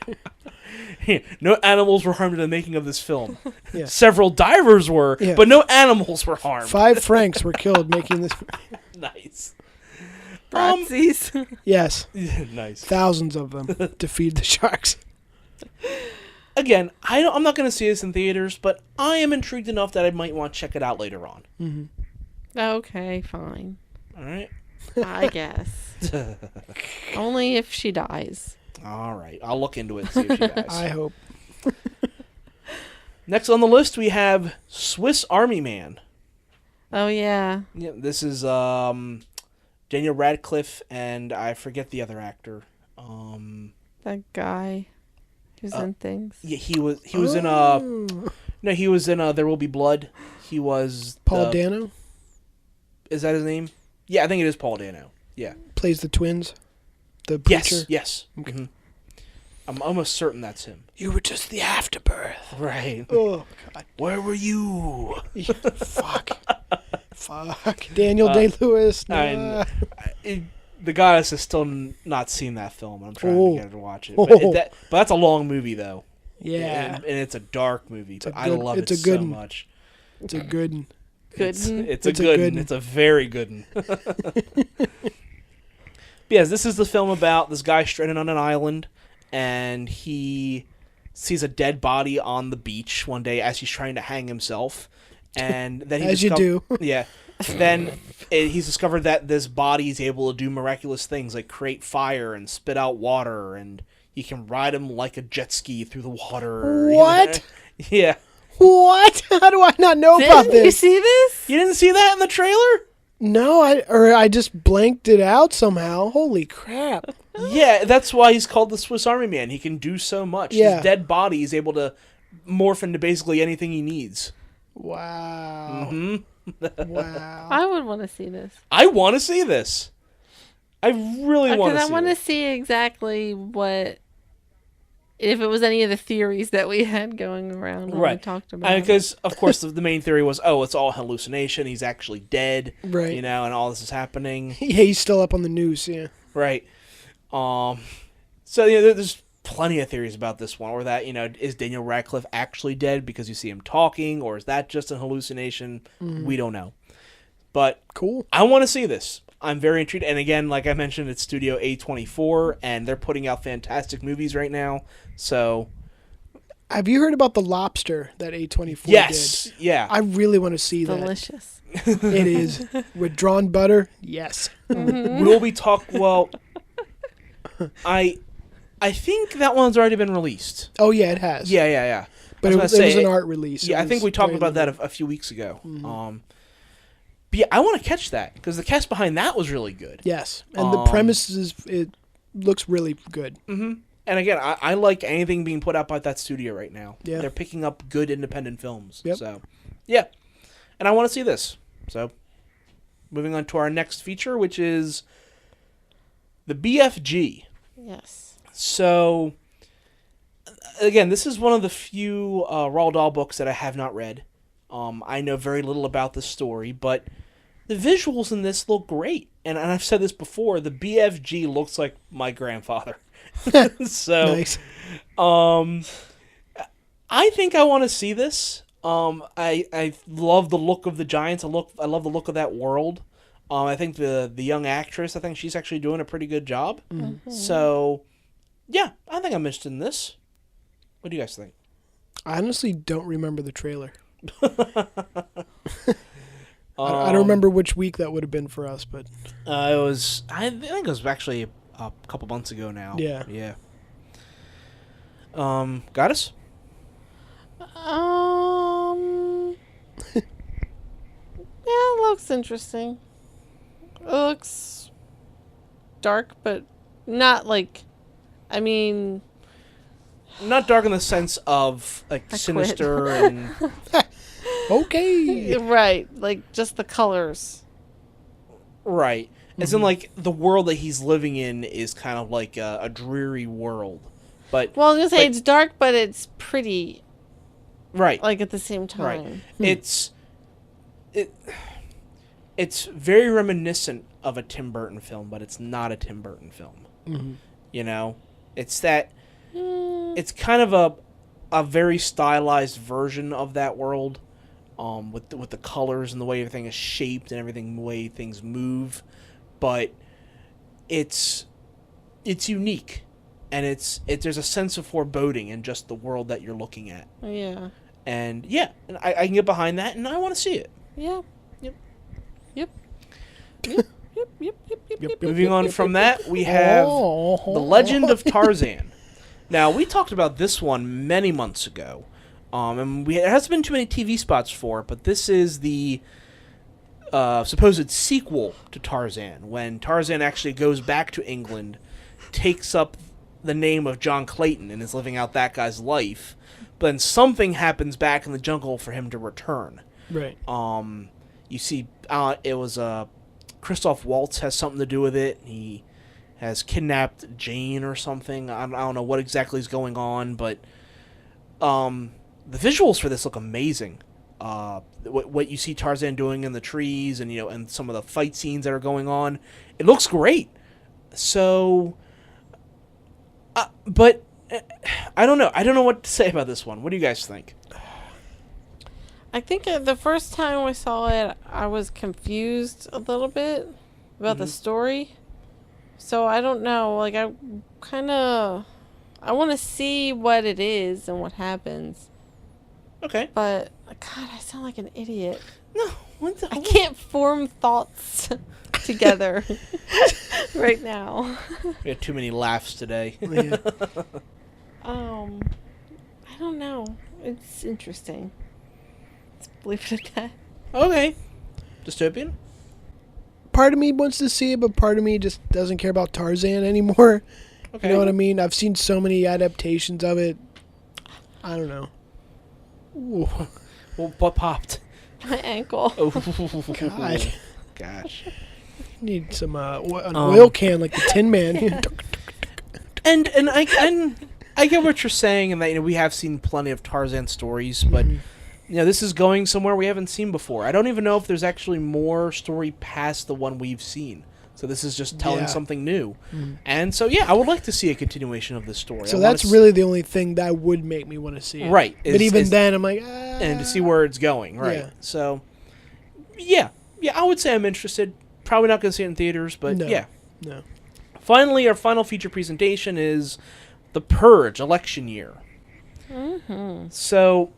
No animals were harmed in the making of this film. Yeah. Several divers were, Yeah. but no animals were harmed. 5 francs were killed making this. Nice. Nazis. Yes. Nice. Thousands of them to feed the sharks. Again, I'm not going to see this in theaters, but I am intrigued enough that I might want to check it out later on. Mm-hmm. Okay, fine. All right. I guess. Only if she dies. All right. I'll look into it and see if she dies. I hope. Next on the list, we have Swiss Army Man. Oh, yeah. Yeah, this is Daniel Radcliffe and I forget the other actor. That guy who's in things. Yeah, he was in he was in There Will Be Blood. He was Paul Dano? Is that his name? Yeah, I think it is Paul Dano. Yeah. Plays the twins? The preacher? Yes. Okay. Mm-hmm. I'm almost certain that's him. You were just the afterbirth. Right. Oh, God. Where were you? Fuck. Daniel Day-Lewis. Nah. The Goddess has still not seen that film. I'm trying to get her to watch it. But that's a long movie, though. Yeah. And it's a dark movie, but I love it so much. It's a good one. It's a good one. It's a very good one. Yes, this is the film about this guy stranded on an island, and he sees a dead body on the beach one day as he's trying to hang himself. And then he you do. Yeah. Then he's discovered that this body is able to do miraculous things like create fire and spit out water, and he can ride him like a jet ski through the water. What? Yeah. What? How do I not know about this? You see this? You didn't see that in the trailer? No, I just blanked it out somehow. Holy crap. Yeah, that's why he's called the Swiss Army Man. He can do so much. Yeah. His dead body is able to morph into basically anything he needs. Wow. Mm-hmm. Wow. I would want to see this. I want to see this. I really want to see it. I want to see exactly if it was any of the theories that we had going around when we talked about because, of course, the main theory was, it's all hallucination. He's actually dead. Right. And all this is happening. Yeah, he's still up on the news, yeah. Right. So, there's plenty of theories about this one, or that, is Daniel Radcliffe actually dead because you see him talking, or is that just a hallucination? We don't know. But cool. I want to see this. I'm very intrigued. And again, like I mentioned, it's Studio A24, and they're putting out fantastic movies right now. So, have you heard about The Lobster that A24 yes, did? Yeah. I really want to see that. Delicious. It is. With drawn butter, yes. Will we talk? Well, I think that one's already been released. Oh yeah, it has. Yeah. But it was an art release. Yeah, I think we talked about that a few weeks ago. Mm-hmm. But yeah, I want to catch that because the cast behind that was really good. Yes, and the premise it looks really good. Mm-hmm. And again, I like anything being put out by that studio right now. Yeah. They're picking up good independent films. Yep. So, yeah. And I want to see this. So, moving on to our next feature, which is the BFG. Yes. So, again, this is one of the few Roald Dahl books that I have not read. I know very little about the story, but the visuals in this look great. And I've said this before, the BFG looks like my grandfather. So, nice. I think I want to see this. I love the look of the giants. I love the look of that world. I think the young actress, I think she's actually doing a pretty good job. Mm-hmm. So, yeah, I think I'm interested in this. What do you guys think? I honestly don't remember the trailer. I don't remember which week that would have been for us, but I think it was actually a couple months ago now. Yeah. Goddess? Yeah, it looks interesting. It looks dark, but not like, not dark in the sense of like sinister and okay. Right, like just the colors. Right. As in, like, the world that he's living in is kind of like a dreary world. But Well, I was going to say it's dark, but it's pretty. Right. Like, at the same time. Right. It's very reminiscent of a Tim Burton film, but it's not a Tim Burton film. Mm-hmm. You know? It's that... It's kind of a very stylized version of that world, with the colors and the way everything is shaped and everything, the way things move. But it's unique. And there's a sense of foreboding in just the world that you're looking at. Yeah. And and I can get behind that, and I want to see it. Yeah. Yep. Moving on from that, we have The Legend of Tarzan. Now, we talked about this one many months ago, and it hasn't been too many TV spots for it, but this is the supposed sequel to Tarzan, when Tarzan actually goes back to England, takes up the name of John Clayton, and is living out that guy's life. But then something happens back in the jungle for him to return. Right. You see, it was Christoph Waltz has something to do with it. He has kidnapped Jane or something. I don't know what exactly is going on, but the visuals for this look amazing. What you see Tarzan doing in the trees, and and some of the fight scenes that are going on, it looks great. So, but I don't know. I don't know what to say about this one. What do you guys think? I think the first time we saw it, I was confused a little bit about the story. So I don't know. Like, I want to see what it is and what happens. Okay. But God, I sound like an idiot. No, I can't form thoughts together right now. We had too many laughs today. Yeah. I don't know. It's interesting. Let's leave it at that. Okay. Dystopian? Part of me wants to see it, but part of me just doesn't care about Tarzan anymore. Okay. You know what I mean? I've seen so many adaptations of it. I don't know. Ooh. Well, what popped? My ankle. Oh, God. Gosh. Need some an oil can like the Tin Man. Yeah. And I get what you're saying, and that we have seen plenty of Tarzan stories, but this is going somewhere we haven't seen before. I don't even know if there's actually more story past the one we've seen. So this is just telling something new. And so I would like to see a continuation of this story. So that's really the only thing that would make me want to see it. Right. But even then I'm like, and to see where it's going, right. Yeah. So I would say I'm interested. Probably not going to see it in theaters, but No. Finally, our final feature presentation is The Purge, Election Year. Mm-hmm. So,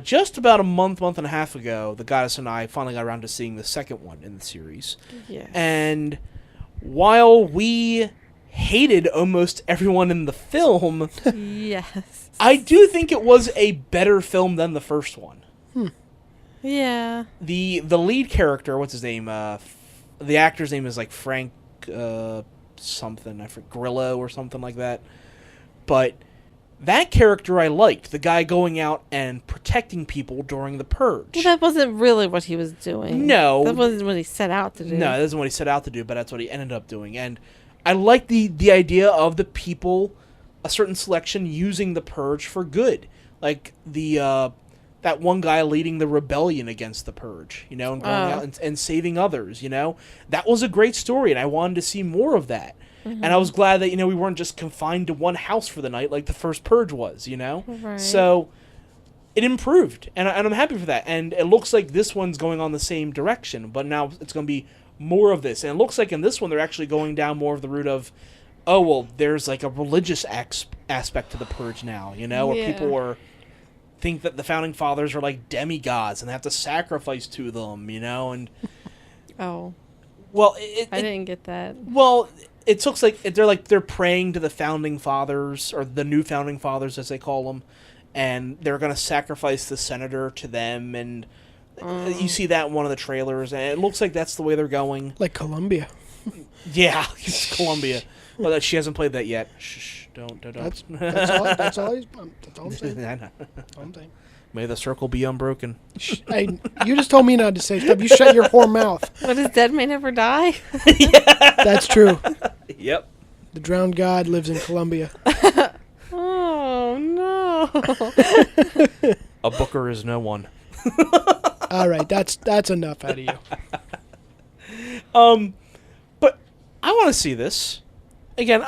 just about a month and a half ago, the Goddess and I finally got around to seeing the second one in the series. Yes. And while we hated almost everyone in the film, yes, I do think it was a better film than the first one. Yeah. The lead character, what's his name? The actor's name is like Frank something. I forget, Grillo or something like that. But that character I liked. The guy going out and protecting people during the purge. Well, that wasn't really what he was doing. No. That wasn't what he set out to do. No, that isn't what he set out to do, but that's what he ended up doing. And I like the idea of the people, a certain selection, using the purge for good. Like that one guy leading the rebellion against the purge, and going out and saving others, That was a great story, and I wanted to see more of that. Mm-hmm. And I was glad that, we weren't just confined to one house for the night like the first purge was, Right. So it improved, and I'm happy for that. And it looks like this one's going on the same direction, but now it's going to be more of this. And it looks like in this one they're actually going down more of the route of, there's like a religious aspect to the purge now, where people think that the founding fathers are like demigods and they have to sacrifice to them, and well, I didn't get that. Well, it looks like they're praying to the founding fathers, or the new founding fathers as they call them, and they're going to sacrifice the senator to them, and you see that in one of the trailers, and it looks like that's the way they're going. Like Columbia. Yeah, it's Columbia. Well, she hasn't played that yet. Shh, don't. That's all I'm saying. I know. All I'm saying. May the circle be unbroken. You just told me not to say stuff. You shut your whore mouth. What is dead may never die? That's true. Yep. The drowned god lives in Colombia. Oh, no. A booker is no one. All right, that's enough out of you. But I want to see this. Again,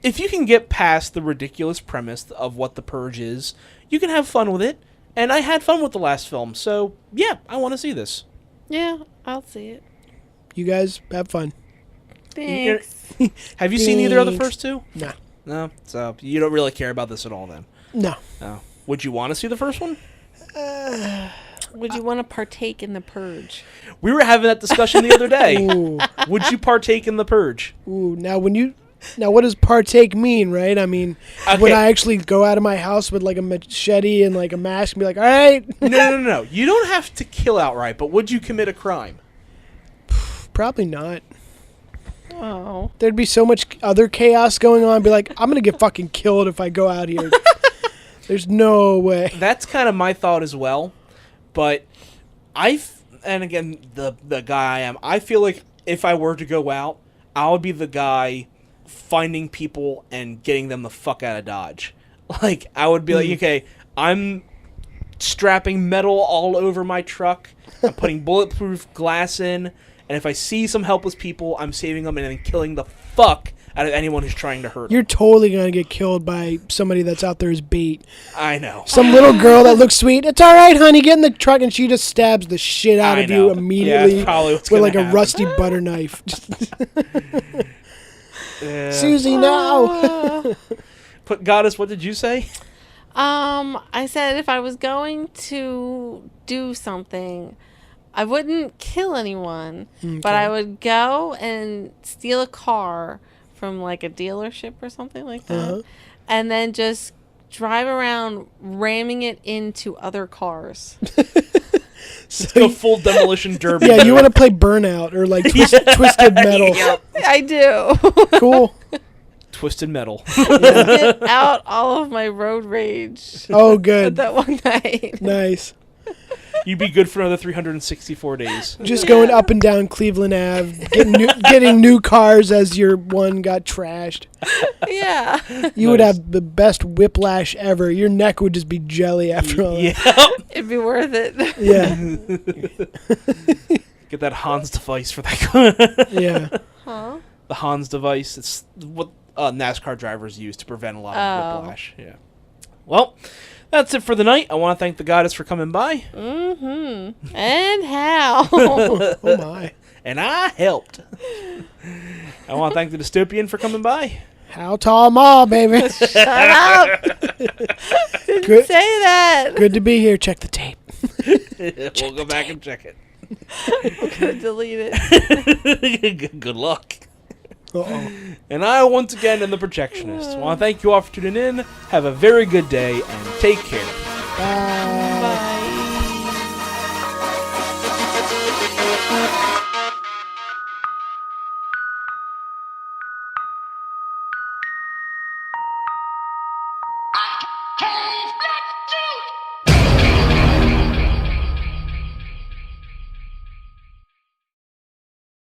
if you can get past the ridiculous premise of what The Purge is, you can have fun with it. And I had fun with the last film, so yeah, I want to see this. Yeah, I'll see it. You guys have fun. Thanks. Have you seen either of the first two? No. No? So you don't really care about this at all then? No. No. Would you want to see the first one? Would you want to partake in the Purge? We were having that discussion the other day. Ooh. Would you partake in the Purge? Ooh, now what does partake mean, right? I mean, would I actually go out of my house with like a machete and like a mask and be like, all right? No. You don't have to kill outright, but would you commit a crime? Probably not. Oh. There'd be so much other chaos going on. I'd be like, I'm going to get fucking killed if I go out here. There's no way. That's kind of my thought as well. But and again, the guy I am, I feel like if I were to go out, I would be the guy finding people and getting them the fuck out of Dodge. Like, I would be like, okay, I'm strapping metal all over my truck. I'm putting bulletproof glass in. And if I see some helpless people, I'm saving them and then killing the fuck out of anyone who's trying to hurt them. You're totally going to get killed by somebody that's out there as bait. I know. Some little girl that looks sweet. It's all right, honey. Get in the truck. And she just stabs the shit out of you immediately that's probably what's with like happen. a rusty butter knife. Susie, no. But Goddess, what did you say? I said if I was going to do something, I wouldn't kill anyone, but I would go and steal a car from like a dealership or something like that, and then just drive around ramming it into other cars. Let's go full demolition derby. Yeah, you want to play Burnout or like Twisted Metal. Yep. I do. Cool. Twisted Metal. Get out all of my road rage. Oh, good. That one night. Nice. You'd be good for another 364 days. Just going up and down Cleveland Ave, getting new cars as your one got trashed. Yeah. You would have the best whiplash ever. Your neck would just be jelly after all that. It'd be worth it. Yeah. Get that Hans device for that. Yeah. Huh? The Hans device. It's what NASCAR drivers use to prevent a lot of whiplash. Yeah. Well, that's it for the night. I want to thank the Goddess for coming by. Mm-hmm. And how? Oh, my. And I helped. I want to thank the Dystopian for coming by. How tall ma, baby? Shut up. Didn't say that. Good to be here. Check the tape. We'll go back and check it. I'm going to delete it. Good luck. Uh-oh. And I, once again, am the Projectionist. I want to thank you all for tuning in. Have a very good day, and take care.